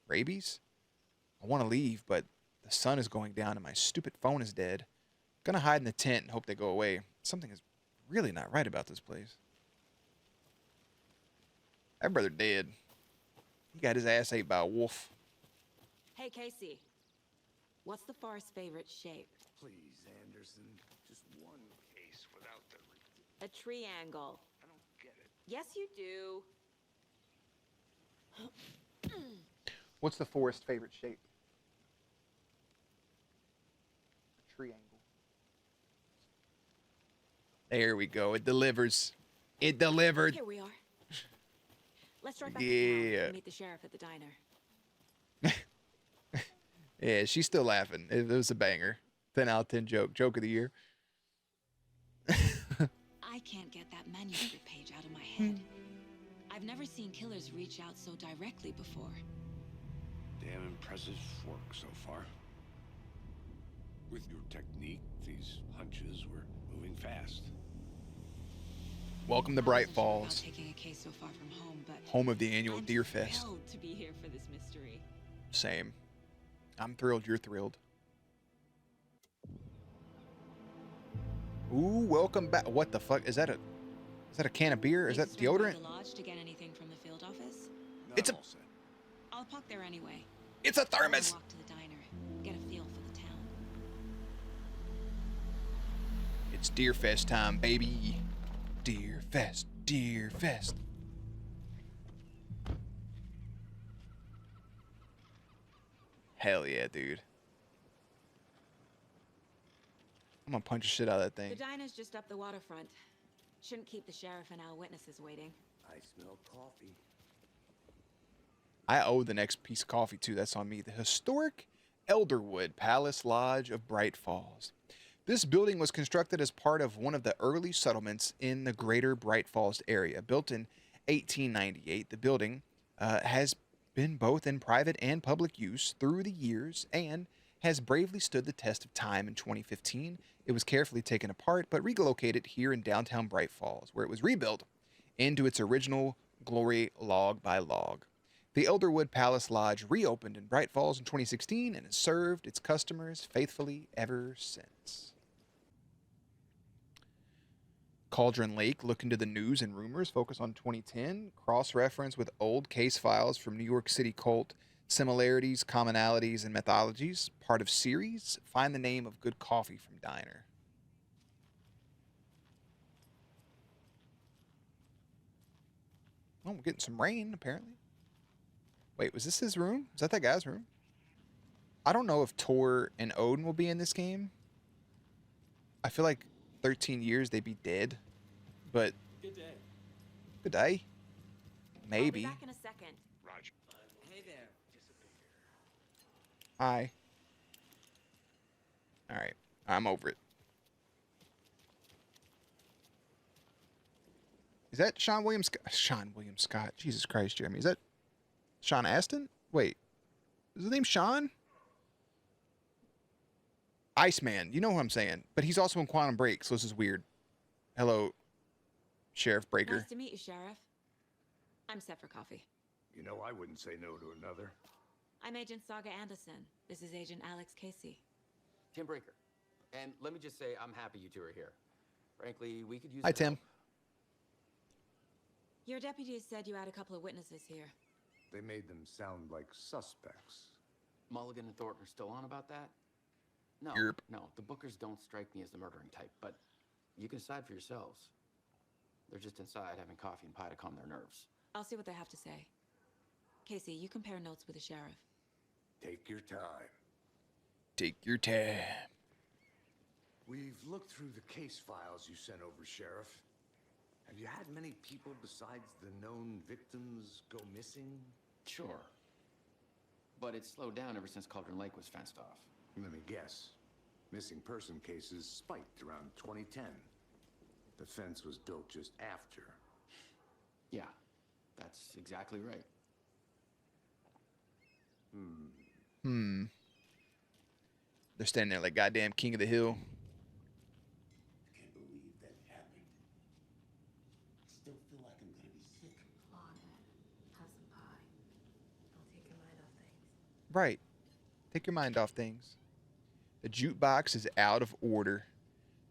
Rabies? I want to leave, but the sun is going down and my stupid phone is dead. Gonna hide in the tent and hope they go away. Something is really not right about this place. That brother dead. He got his ass ate by a wolf. Hey, Casey. What's the forest's favorite shape? Please, Anderson. Just one case without the... A triangle. I don't get it. Yes, you do. What's the forest's favorite shape? triangle. There we go. It delivers. It delivered. Here we are. Let's drive back to town and meet the sheriff at the diner. Yeah, she's still laughing. It was a banger. 10 out of 10 joke. Joke of the year. I can't get that manuscript page out of my head. I've never seen killers reach out so directly before. Damn impressive work so far. With your technique, these hunches were moving fast. Welcome to I Bright wasn't sure about Falls, taking a case so far from home, but home of the annual I'm Deer Fest. thrilled to be here for this mystery. Same. I'm thrilled. You're thrilled. Ooh, welcome back. What the fuck? Is that a can of beer? Is that Need to swing by deodorant? the lodge to get anything from the field office? It's a- All set. I'll park there anyway. It's a I wanna thermos. walk to the diner, get a feel for the town. It's Deer Fest time, baby. Deer Fest. Deer Fest. Hell yeah, dude. I'm gonna punch the shit out of that The thing. diner's just up the waterfront. Shouldn't keep the sheriff and our witnesses waiting. I smell coffee. I owe the next piece of coffee too. That's on me. The historic Elderwood Palace Lodge of Bright Falls. This building was constructed as part of one of the early settlements in the greater Bright Falls area. Built in 1898, the building has been both in private and public use through the years and has bravely stood the test of time. In 2015, it was carefully taken apart but relocated here in downtown Bright Falls, where it was rebuilt into its original glory log by log. The Elderwood Palace Lodge reopened in Bright Falls in 2016 and has served its customers faithfully ever since. Cauldron Lake, look into the news and rumors, focus on 2010, cross-reference with old case files from New York City cult, similarities, commonalities, and methodologies. Part of series, find the name of good coffee from diner. Oh, we're getting some rain, apparently. Wait, was this his room? Is that guy's room? I don't know if Tor and Odin will be in this game. I feel like 13 years they'd be dead. But Good day. good day. I'll be Maybe. back in a second. Roger. Hey there. Hi. Alright. I'm over it. Is that Sean William Scott? Sean William Scott. Jesus Christ, Jeremy. Is that Sean Astin? Wait. Is his name Sean? Iceman. You know who I'm saying. But he's also in Quantum Break, so this is weird. Hello, Sheriff Breaker. Nice to meet you, Sheriff. I'm set for coffee. You know I wouldn't say no to another. I'm Agent Saga Anderson. This is Agent Alex Casey. Tim Breaker. And let me just say, I'm happy you two are here. Frankly, we could use Hi, the Tim. help. Your deputies said you had a couple of witnesses here. They made them sound like suspects. Mulligan and Thornton are still on about that? No, Yerp. no, the Bookers don't strike me as the murdering type, but you can decide for yourselves. They're just inside having coffee and pie to calm their nerves. I'll see what they have to say. Casey, you compare notes with the sheriff. Take your time. Take your time. We've looked through the case files you sent over, Sheriff. Have you had many people besides the known victims go missing? Sure. But it's slowed down ever since Cauldron Lake was fenced off. Let me guess. Missing person cases spiked around 2010. The fence was built just after. Yeah, that's exactly right. They're standing there like goddamn king of the hill. Can't believe that happened. Still feel like I'm gonna be sick. Have some pie. I'll take your mind off things. Right. Take your mind off things. The jukebox is out of order.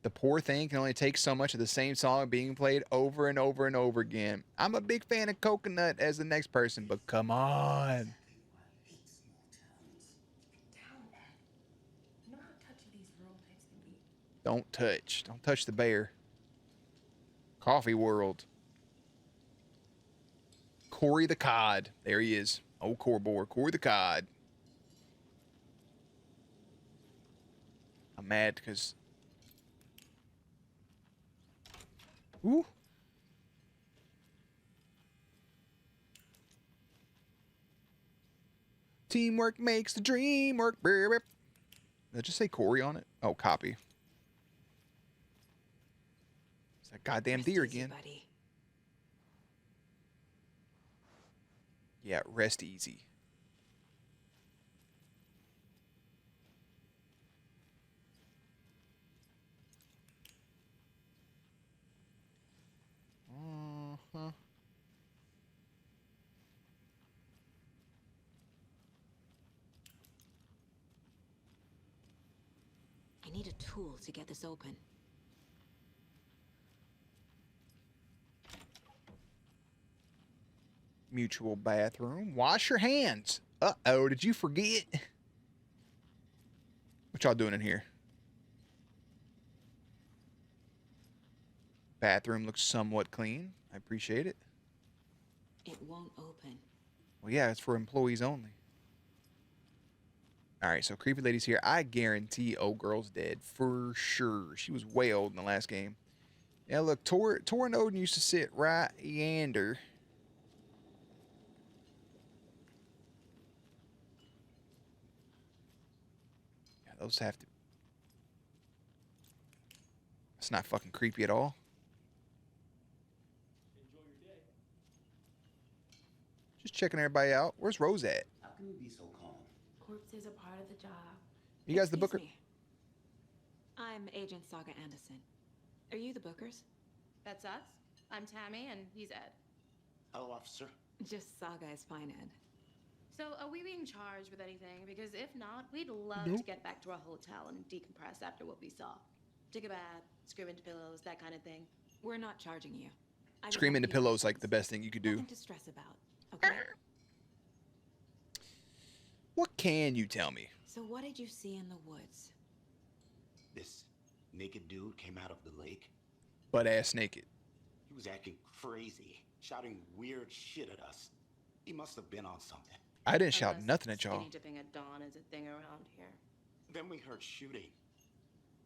The poor thing can only take so much of the same song being played over and over and over again. I'm a big fan of Coconut as the next person, but come on. You know how touchy these rural types can be. Don't touch. Don't touch the bear. Coffee World. Corey the Cod. There he is. Old Corbor. Corey the Cod. I'm mad because... Ooh. Teamwork makes the dream work. Did I just say Corey on it? Oh, copy. It's that goddamn Rest deer easy, again. buddy. Yeah, rest easy. Uh-huh. I need a tool to get this open. Mutual bathroom. Wash your hands. Uh-oh, did you forget? What y'all doing in here? Bathroom looks somewhat clean. I appreciate it. It won't open. Well, yeah, it's for employees only. All right, so creepy lady's here. I guarantee old girl's dead for sure. She was way old in the last game. Yeah, look, Tor and Odin used to sit right yonder. Yeah, those have to... It's not fucking creepy at all. Enjoy your day. Just checking everybody out. Where's Rose at? How can you be so calm? Corpses are part of the job. You guys the Excuse booker? me. I'm Agent Saga Anderson. Are you the bookers? That's us. I'm Tammy, and he's Ed. Hello, officer. Just Saga is fine, Ed. So, are we being charged with anything? Because if not, we'd love to get back to our hotel and decompress after what we saw. Take a bath, scream into pillows, that kind of thing. We're not charging you. I would Scream have into you pillows like license. the best thing you could do. Nothing to stress about, okay? What can you tell me? So what did you see in the woods? This naked dude came out of the lake. Butt ass naked. He was acting crazy, shouting weird shit at us. He must have been on something. I didn't shout Unless nothing at y'all. Skinny dipping at dawn is a thing around here. Then we heard shooting.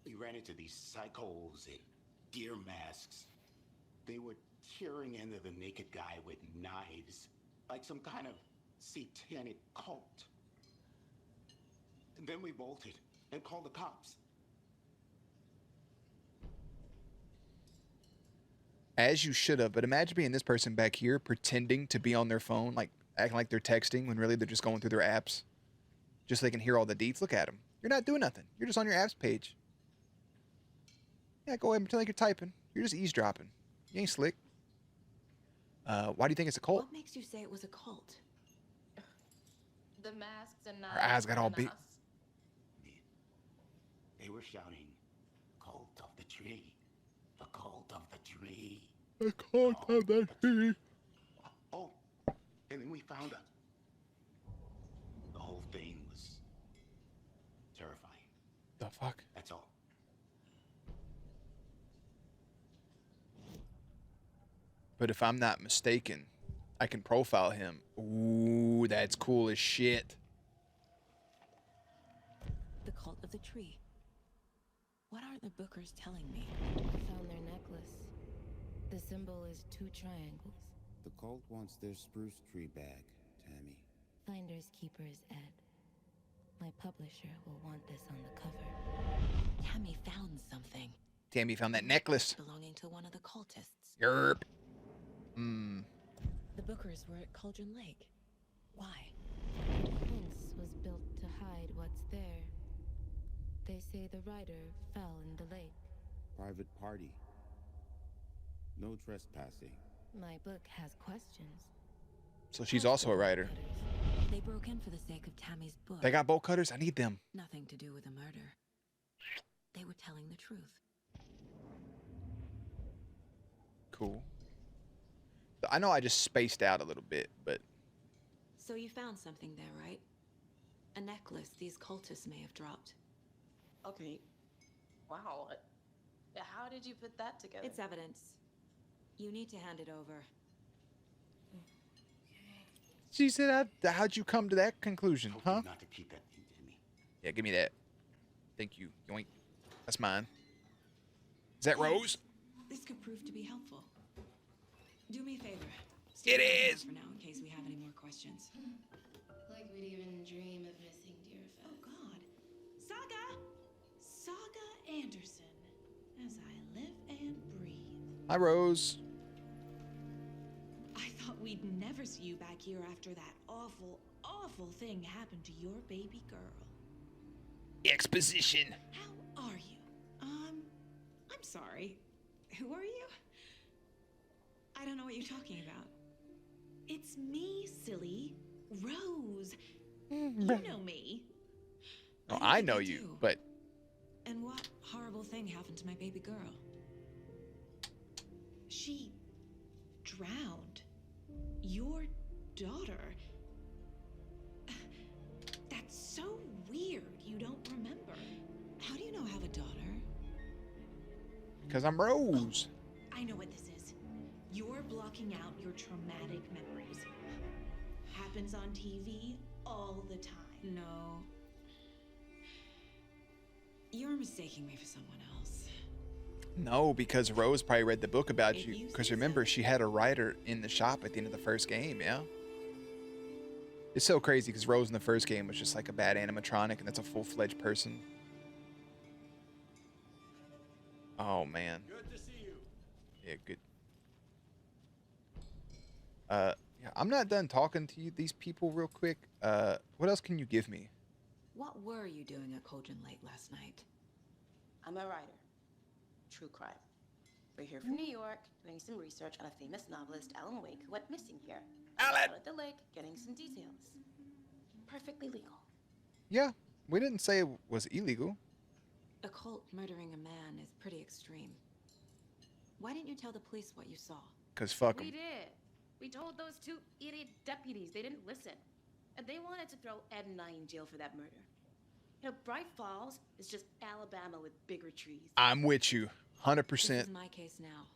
We ran into these psychos in deer masks. They were tearing into the naked guy with knives, like some kind of satanic cult. And then we bolted and called the cops. As you should have, but imagine being this person back here pretending to be on their phone, like acting like they're texting when really they're just going through their apps. Just so they can hear all the deets. Look at them. You're not doing nothing. You're just on your apps page. Yeah, go ahead and pretend like you're typing. You're just eavesdropping. You ain't slick. Why do you think it's a cult? What makes you say it was a cult? The masks and Her eyes got all big. They were shouting, "Cult of the tree, the cult of the tree." The cult of the tree. Oh, and then we found out. The whole thing was terrifying. The fuck? That's all. But if I'm not mistaken, I can profile him. Ooh, that's cool as shit. The cult of the tree. What are the bookers telling me? I found their necklace. The symbol is 2 triangles. The cult wants their spruce tree back, Tammy. Finders keepers, Ed. My publisher will want this on the cover. Tammy found something. Tammy found that necklace. Belonging to one of the cultists. Yerp. The bookers were at Cauldron Lake. Why? The fence was built to hide what's there. They say the rider fell in the lake. Private party. No trespassing. My book has questions. So she's also a writer. They broke in for the sake of Tammy's book. They got bolt cutters? I need them. Nothing to do with the murder. They were telling the truth. Cool. I know I just spaced out a little bit, but... So you found something there, right? A necklace these cultists may have dropped. Okay. Wow. How did you put that together? It's evidence. You need to hand it over. She said, how'd you come to that conclusion, Told huh? you not to keep that thing, Timmy. Yeah, give me that. Thank you. Yoink. That's mine. Is that Rose? This could prove to be helpful. Do me a favor. It is. For now, in case we have any more questions. Like we'd even dream of missing Deerfest. Oh God, Saga Anderson, as I live and breathe. Hi, Rose. I thought we'd never see you back here after that awful, awful thing happened to your baby girl. Exposition. How are you? I'm sorry. Who are you? I don't know what you're talking about. It's me, silly. Rose. You know me. No, I know you, but... And what horrible thing happened to my baby girl? She drowned. Your daughter. That's so weird you don't remember. How do you know I have a daughter? Because I'm Rose. I know what this is. You're blocking out your traumatic memories. Happens on TV all the time. No. You're mistaking me for someone else. No, because Rose probably read the book about you. Because remember, she had a writer in the shop at the end of the first game, yeah? It's so crazy because Rose in the first game was just like a bad animatronic, and that's a full-fledged person. Oh, man. Good to see you. Yeah, good. Yeah, I'm not done talking to you, these people real quick. What else can you give me? What were you doing at Cauldron Lake last night? I'm a writer. True crime. We're here from New York, doing some research on a famous novelist, Alan Wake, who went missing here. Alan! Out at the lake, getting some details. Perfectly legal. Yeah, we didn't say it was illegal. A cult murdering a man is pretty extreme. Why didn't you tell the police what you saw? Because fuck 'em. We did. We told those two idiot deputies. They didn't listen. And they wanted to throw Ed and I in jail for that murder. You know, Bright Falls is just Alabama with bigger trees. I'm with you. 100%. This is my case now,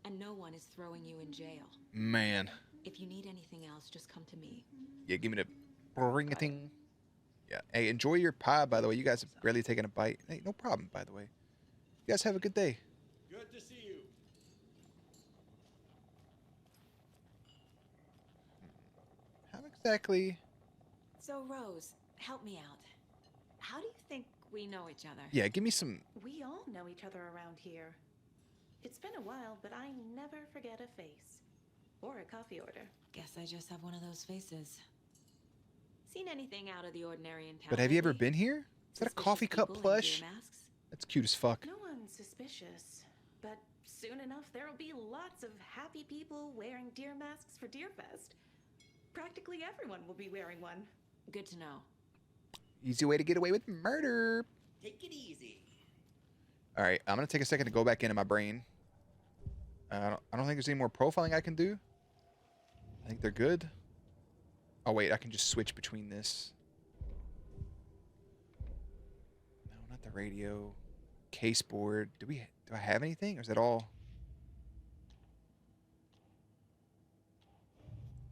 and no one is throwing you in jail. Man. If you need anything else, just come to me. Yeah, give me the ring-a-ting. Yeah. Hey, enjoy your pie, by the way. You guys have barely taken a bite. Hey, no problem, by the way. You guys have a good day. Good to see you. How exactly... So, Rose, help me out. How do you think we know each other? Yeah, give me some... We all know each other around here. It's been a while, but I never forget a face. Or a coffee order. Guess I just have one of those faces. Seen anything out of the ordinary in town? But have you ever lately? been here? Is that a coffee cup People in plush? deer masks? That's cute as fuck. No one's suspicious. But soon enough, there'll be lots of happy people wearing deer masks for Deerfest. Practically everyone will be wearing one. Good to know. Easy way to get away with murder. Take it easy. All right, I'm going to take a second to go back into my brain. I don't think there's any more profiling I can do. I think they're good. Oh, wait, I can just switch between this. No, not the radio. Case board. Do I have anything, or is that all?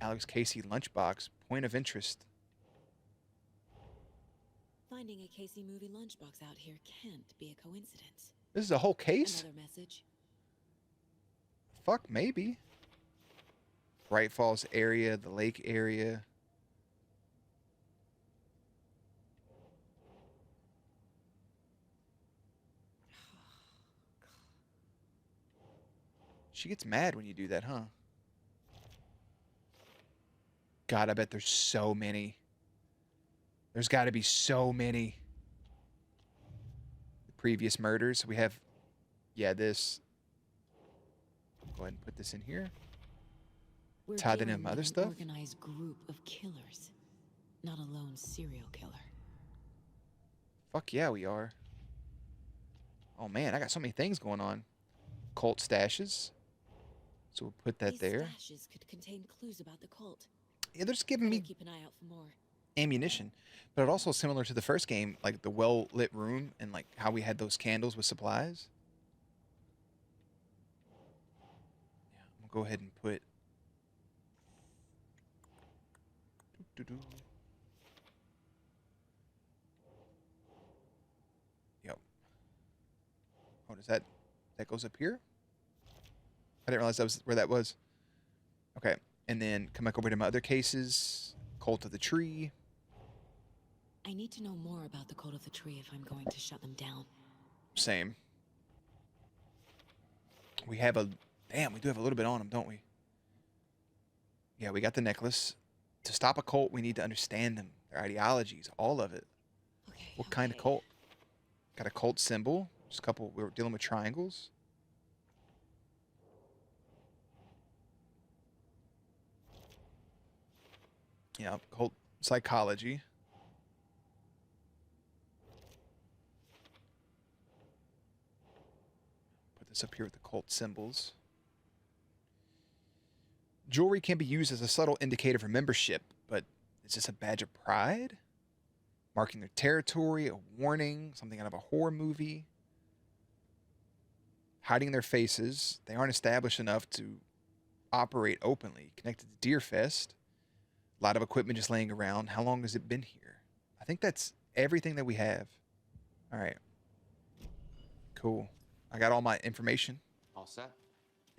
Alex Casey lunchbox. Point of interest. Finding a Casey movie lunchbox out here can't be a coincidence. This is a whole case? Another message. Fuck, maybe. Bright Falls area, the lake area. She gets mad when you do that, huh? God, I bet there's so many. There's got to be so many. The previous murders. We have, yeah, this. Go ahead and put this in here. We're Tied in dealing other with stuff? An organized group of killers, not a lone serial killer. Fuck yeah, we are. Oh man, I got so many things going on. Cult stashes. So we'll put that These there. stashes could contain clues about the cult. Yeah, they're just giving me Keep an eye out for more. ammunition. But also similar to the first game, like the well-lit room and like how we had those candles with supplies. Yeah, I'm gonna go ahead and put... Yep. Is that goes up here? I didn't realize that was where that was. Okay, and then come back over to my other cases. Cult of the Tree. I need to know more about the Cult of the Tree if I'm going to shut them down. Same. We have a... Damn, we do have a little bit on them, don't we? Yeah, we got the necklace. To stop a cult, we need to understand them. Their ideologies, all of it. Okay, What kind of cult? Got a cult symbol. Just a couple... We're dealing with triangles. Yeah, cult psychology. Put this up here with the cult symbols. Jewelry can be used as a subtle indicator for membership, but is this a badge of pride? Marking their territory, a warning, something out of a horror movie? Hiding their faces. They aren't established enough to operate openly. Connected to Deerfest. A lot of equipment just laying around. How long has it been here? I think that's everything that we have. All right. Cool. I got all my information. All set?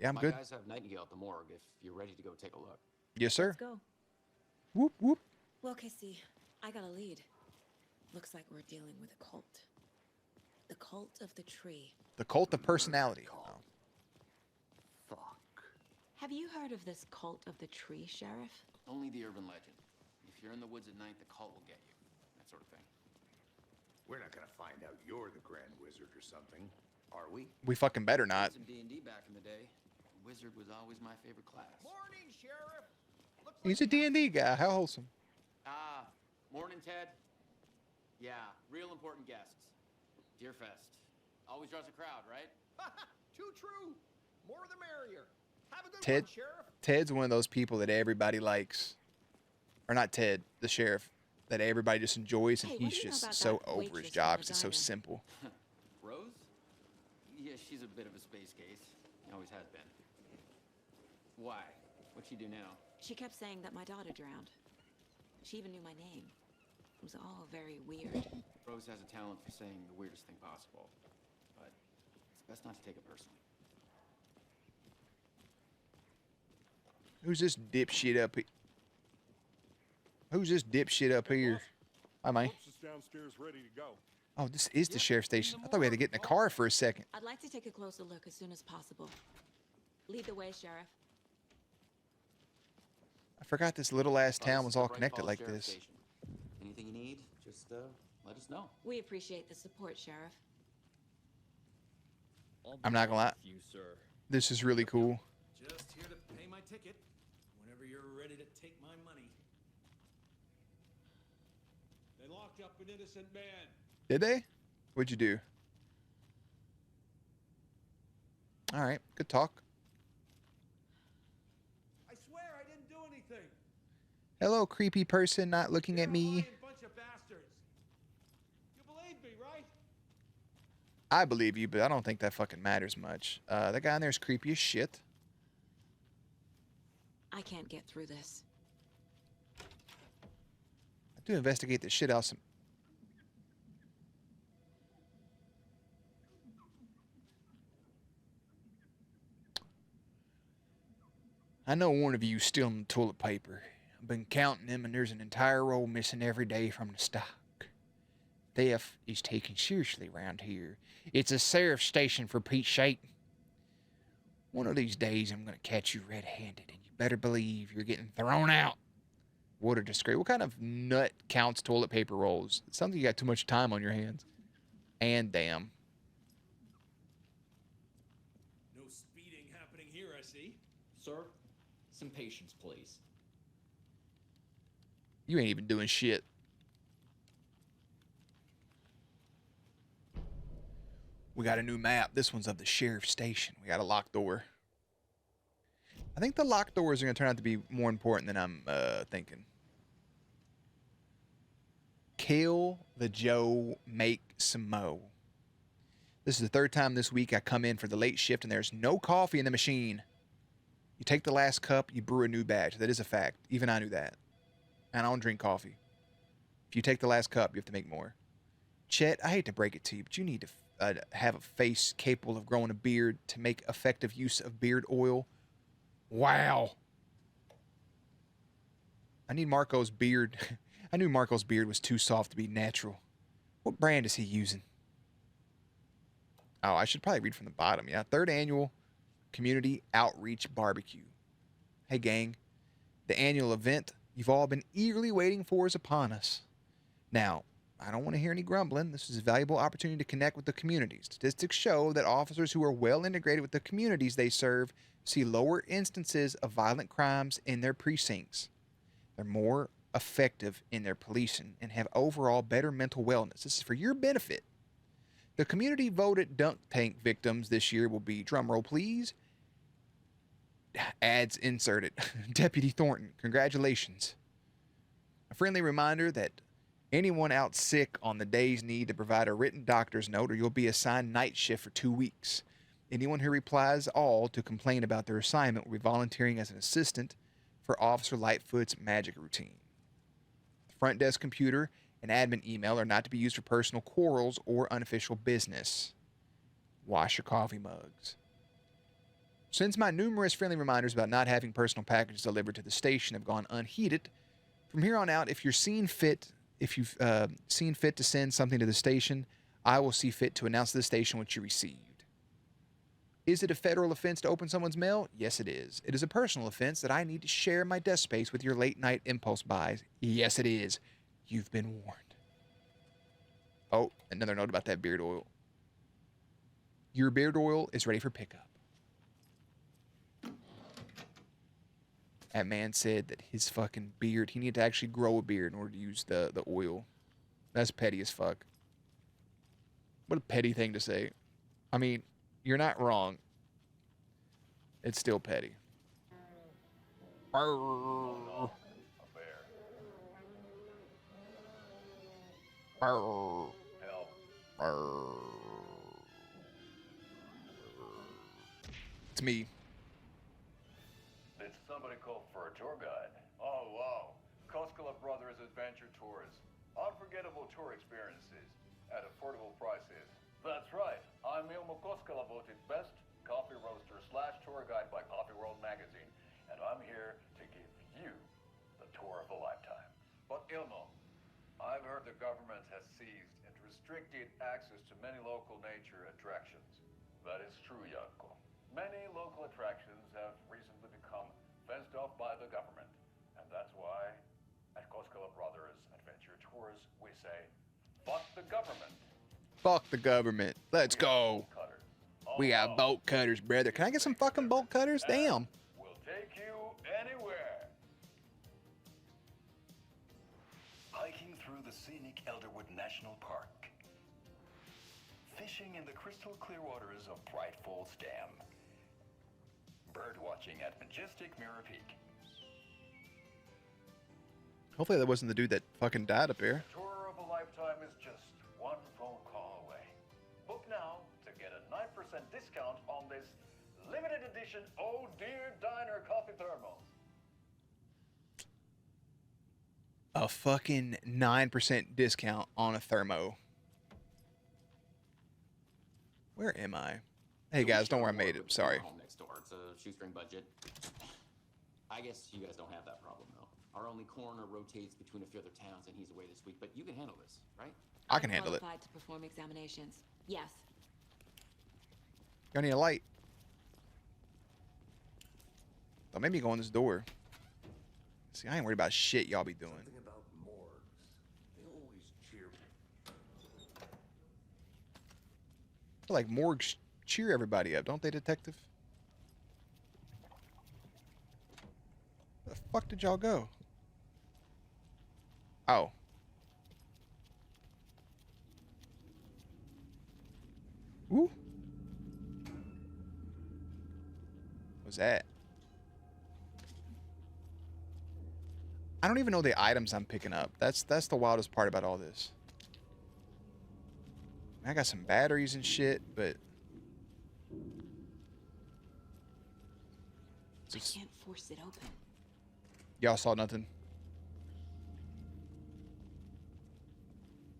Yeah, I'm my good. My guys have Nightingale at the morgue if you're ready to go take a look. Yes, sir. Let's go. Whoop, whoop. Well, Casey, I got a lead. Looks like we're dealing with a cult. The Cult of the Tree. The Cult of Personality. Oh. Fuck. Have you heard of this Cult of the Tree, Sheriff? Only the urban legend. If you're in the woods at night, the cult will get you. That sort of thing. We're not gonna find out you're the Grand Wizard or something, are we? We fucking better not. Some D&D back in the day. Wizard was always my favorite class. Morning, Sheriff. He's a D&D guy. How wholesome. Morning, Ted. Yeah, real important guests. Deerfest. Always draws a crowd, right? Too true. More the merrier. Have a good Ted, one, Sheriff. Ted's one of those people that everybody likes. Or not Ted, the sheriff. That everybody just enjoys, and Hey, he's what do you know just about so that over waitress his from job. the It's just so diner? simple. Rose? Yeah, she's a bit of a space case. Always has been. Why? What'd she do now? She kept saying that my daughter drowned. She even knew my name. It was all very weird. Rose has a talent for saying the weirdest thing possible. But it's best not to take it personally. Who's this dipshit up here? Who's this dipshit up here? Hi, man. Corpse is downstairs ready to go. Oh, this is the sheriff's station. I thought we had to get in a car for a second. I'd like to take a closer look as soon as possible. Lead the way, Sheriff. I forgot this little ass Oh, town this was is the all Bright connected Falls like Sheriff this. Station. Anything you need, just let us know. We appreciate the support, Sheriff. I'm not gonna lie. You, sir. This is really cool. Just here to pay my ticket. Whenever you're ready to take my money. They locked up an innocent man. Did they? What'd you do? All right, good talk. I swear I didn't do anything. Hello, creepy person not looking at me. Lying bunch of bastards. You believe me, right? I believe you, but I don't think that fucking matters much. That guy in there is creepy as shit. I can't get through this. I do investigate the shit out some. I know one of you is stealing the toilet paper. I've been counting them, and there's an entire roll missing every day from the stock. Theft is taken seriously around here. It's a sheriff's station, for Pete's sake. One of these days, I'm going to catch you red-handed, and you better believe you're getting thrown out. What a disgrace. What kind of nut counts toilet paper rolls? It sounds like you got too much time on your hands. And damn. No speeding happening here, I see. Sir, some patience, please. You ain't even doing shit. We got a new map. This one's of the sheriff's station. We got a locked door. I think the locked doors are going to turn out to be more important than I'm thinking. Kill the Joe, make some mo. This is the third time this week I come in for the late shift, and there's no coffee in the machine. You take the last cup, you brew a new batch. That is a fact. Even I knew that. And I don't drink coffee. If you take the last cup, you have to make more. Chet, I hate to break it to you, but you need to have a face capable of growing a beard to make effective use of beard oil. Wow. I need Marco's beard. I knew Marco's beard was too soft to be natural. What brand is he using? Oh, I should probably read from the bottom. Yeah, 3rd Annual Community Outreach Barbecue. Hey, gang. The annual event you've all been eagerly waiting for is upon us. Now, I don't want to hear any grumbling. This is a valuable opportunity to connect with the community. Statistics show that officers who are well integrated with the communities they serve see lower instances of violent crimes in their precincts. They're more effective in their policing and have overall better mental wellness. This is for your benefit. The community voted dunk tank victims this year will be, drumroll please, ads inserted, Deputy Thornton. Congratulations. A friendly reminder that anyone out sick on the days need to provide a written doctor's note or you'll be assigned night shift for 2 weeks. Anyone who replies all to complain about their assignment will be volunteering as an assistant for Officer Lightfoot's magic routine. The front desk computer and admin email are not to be used for personal quarrels or unofficial business. Wash your coffee mugs. Since my numerous friendly reminders about not having personal packages delivered to the station have gone unheeded, from here on out, if you've seen fit to send something to the station, I will see fit to announce to the station what you received. Is it a federal offense to open someone's mail? Yes, it is. It is a personal offense that I need to share my desk space with your late-night impulse buys. Yes, it is. You've been warned. Oh, another note about that beard oil. Your beard oil is ready for pickup. That man said that his fucking beard, he needed to actually grow a beard in order to use the oil. That's petty as fuck. What a petty thing to say. I mean, you're not wrong. It's still petty. Arr. Arr. Arr. It's me. Did somebody call for a tour guide? Oh, wow. Koskela Brothers Adventure Tours. Unforgettable tour experiences at affordable prices. That's right. I'm Ilmo Koskela, voted best coffee roaster / tour guide by Coffee World magazine. And I'm here to give you the tour of a lifetime. But Ilmo, I've heard the government has seized and restricted access to many local nature attractions. That is true, Janko. Many local attractions have recently become fenced off by the government. And that's why at Koskela Brothers Adventure Tours, we say, fuck the government. Fuck the government. Let's go. We got bolt cutters, brother. Can I get some fucking bolt cutters? Damn. We'll take you anywhere. Hiking through the scenic Elderwood National Park. Fishing in the crystal clear waters of Bright Falls Dam. Bird watching at majestic Mirror Peak. Hopefully that wasn't the dude that fucking died up there. Tour of a lifetime is just one phone call away. Book now to get a 9% discount on this limited edition Oh Dear Diner coffee thermos. A fucking 9% discount on a thermo. Where am I? Hey guys, don't worry, I made it. Sorry. Home next door. It's a shoestring budget. I guess you guys don't have that problem though. Our only coroner rotates between a few other towns, and he's away this week. But you can handle this, right? I can handle it. Qualified to perform examinations. Yes. You need a light. Don't make me go in this door. See, I ain't worried about shit y'all be doing. Something about morgues. They always cheer me. I feel like morgues cheer everybody up, don't they, detective? Where the fuck did y'all go? Oh. Ooh. What's that? I don't even know the items I'm picking up. That's the wildest part about all this. I got some batteries and shit, but I can't force it open. y'all saw nothing.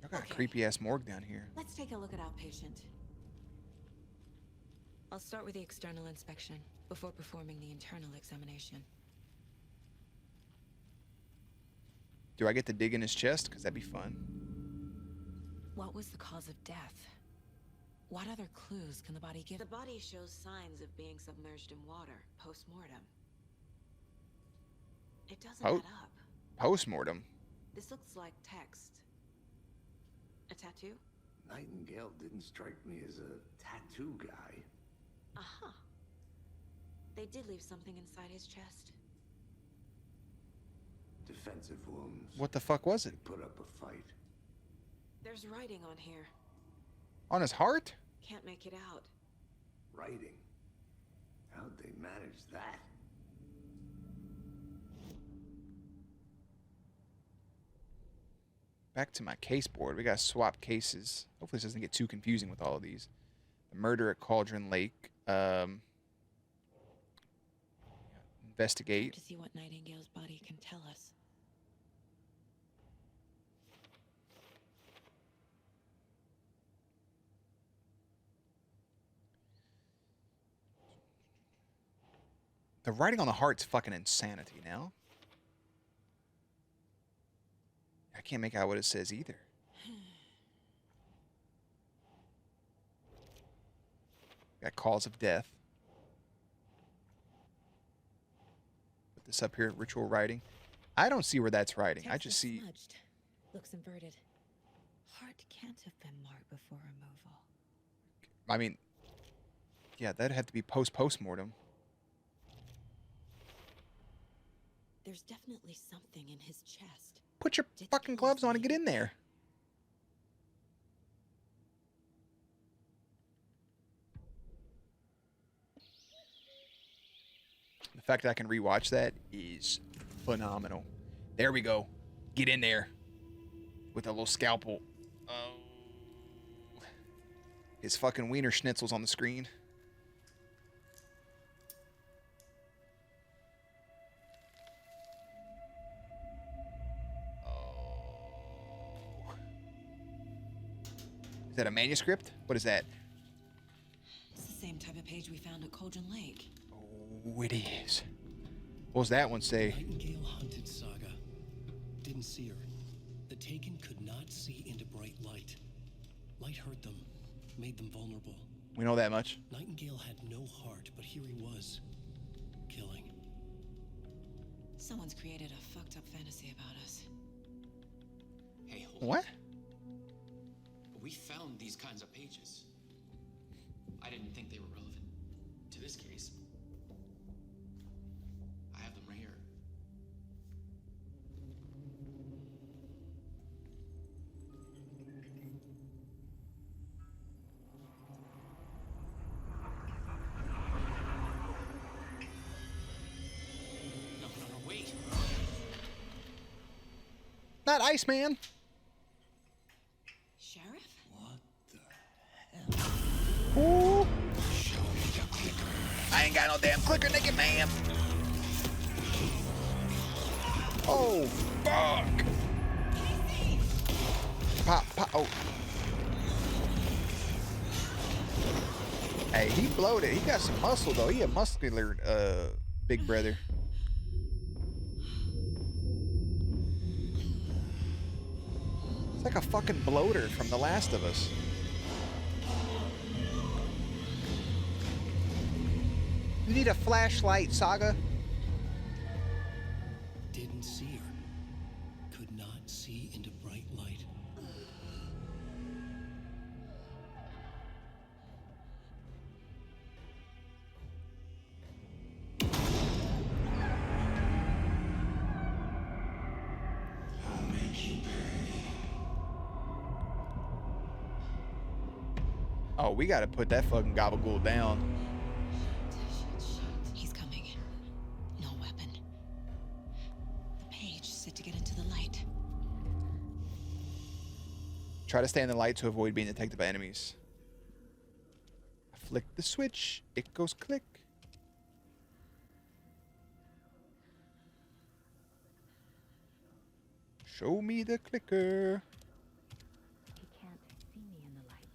Y'all got a creepy ass morgue down here. Let's take a look at outpatient. I'll start with the external inspection before performing the internal examination. Do I get to dig in his chest? Because that'd be fun. What was the cause of death? What other clues can the body give? The body shows signs of being submerged in water post-mortem. It doesn't add up. Post-mortem? This looks like text. A tattoo? Nightingale didn't strike me as a tattoo guy. Aha. They did leave something inside his chest. Defensive wounds. What the fuck was it? Put up a fight. There's writing on here. On his heart? Can't make it out. Writing? How'd they manage that? Back to my case board. We gotta swap cases. Hopefully this doesn't get too confusing with all of these. The murder at Cauldron Lake. Investigate. To see what Nightingale's body can tell us. The writing on the heart's fucking insanity now. I can't make out what it says either. Got cause of death. Put this up here, ritual writing. I don't see where that's writing. I just see. Smudged. Looks inverted. Heart can't have been marked before removal. I mean, yeah, that'd have to be post-mortem. There's definitely something in his chest. Put your fucking gloves on and get in there. The fact that I can rewatch that is phenomenal. There we go. Get in there. With a little scalpel. Oh. His fucking wiener schnitzel's on the screen. Is that a manuscript? What is that? It's the same type of page we found at Cauldron Lake. Oh, it is. What does that one say? Nightingale hunted Saga. Didn't see her. The Taken could not see into bright light. Light hurt them, made them vulnerable. We know that much. Nightingale had no heart, but here he was, killing. Someone's created a fucked up fantasy about us. Hey, hold What? on. We found these kinds of pages. I didn't think they were relevant to this case. I have them right here. No, wait. Not Iceman. Sheriff? Ooh. I ain't got no damn clicker, naked man. Oh, fuck. Pop, pop. Oh. Hey, he blowed it. He got some muscle, though. He a muscular, big brother. It's like a fucking bloater from The Last of Us. You need a flashlight, Saga. Didn't see her. Could not see into bright light. Oh, we gotta put that fucking gabagool down. He's coming. No weapon. The page said to get into the light. Try to stay in the light to avoid being detected by enemies. I flick the switch. It goes click. Show me the clicker. He can't see me in the light.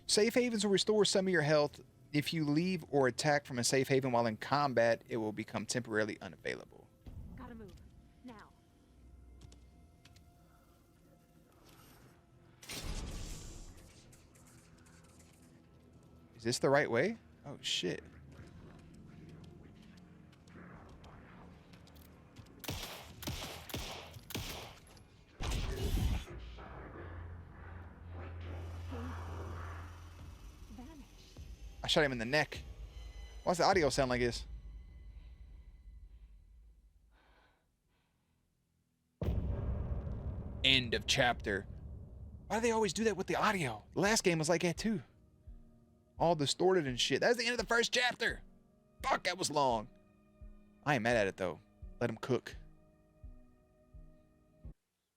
Safe havens will restore some of your health. If you leave or attack from a safe haven while in combat, it will become temporarily unavailable. Gotta move. Now. Is this the right way? Oh, shit. I shot him in the neck. Why does the audio sound like this? End of chapter. Why do they always do that with the audio? The last game was like that too. All distorted and shit. That's the end of the first chapter. Fuck, that was long. I ain't mad at it though. Let him cook.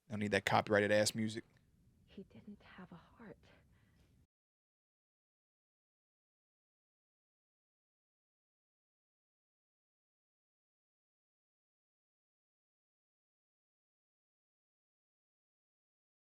Don't need that copyrighted ass music.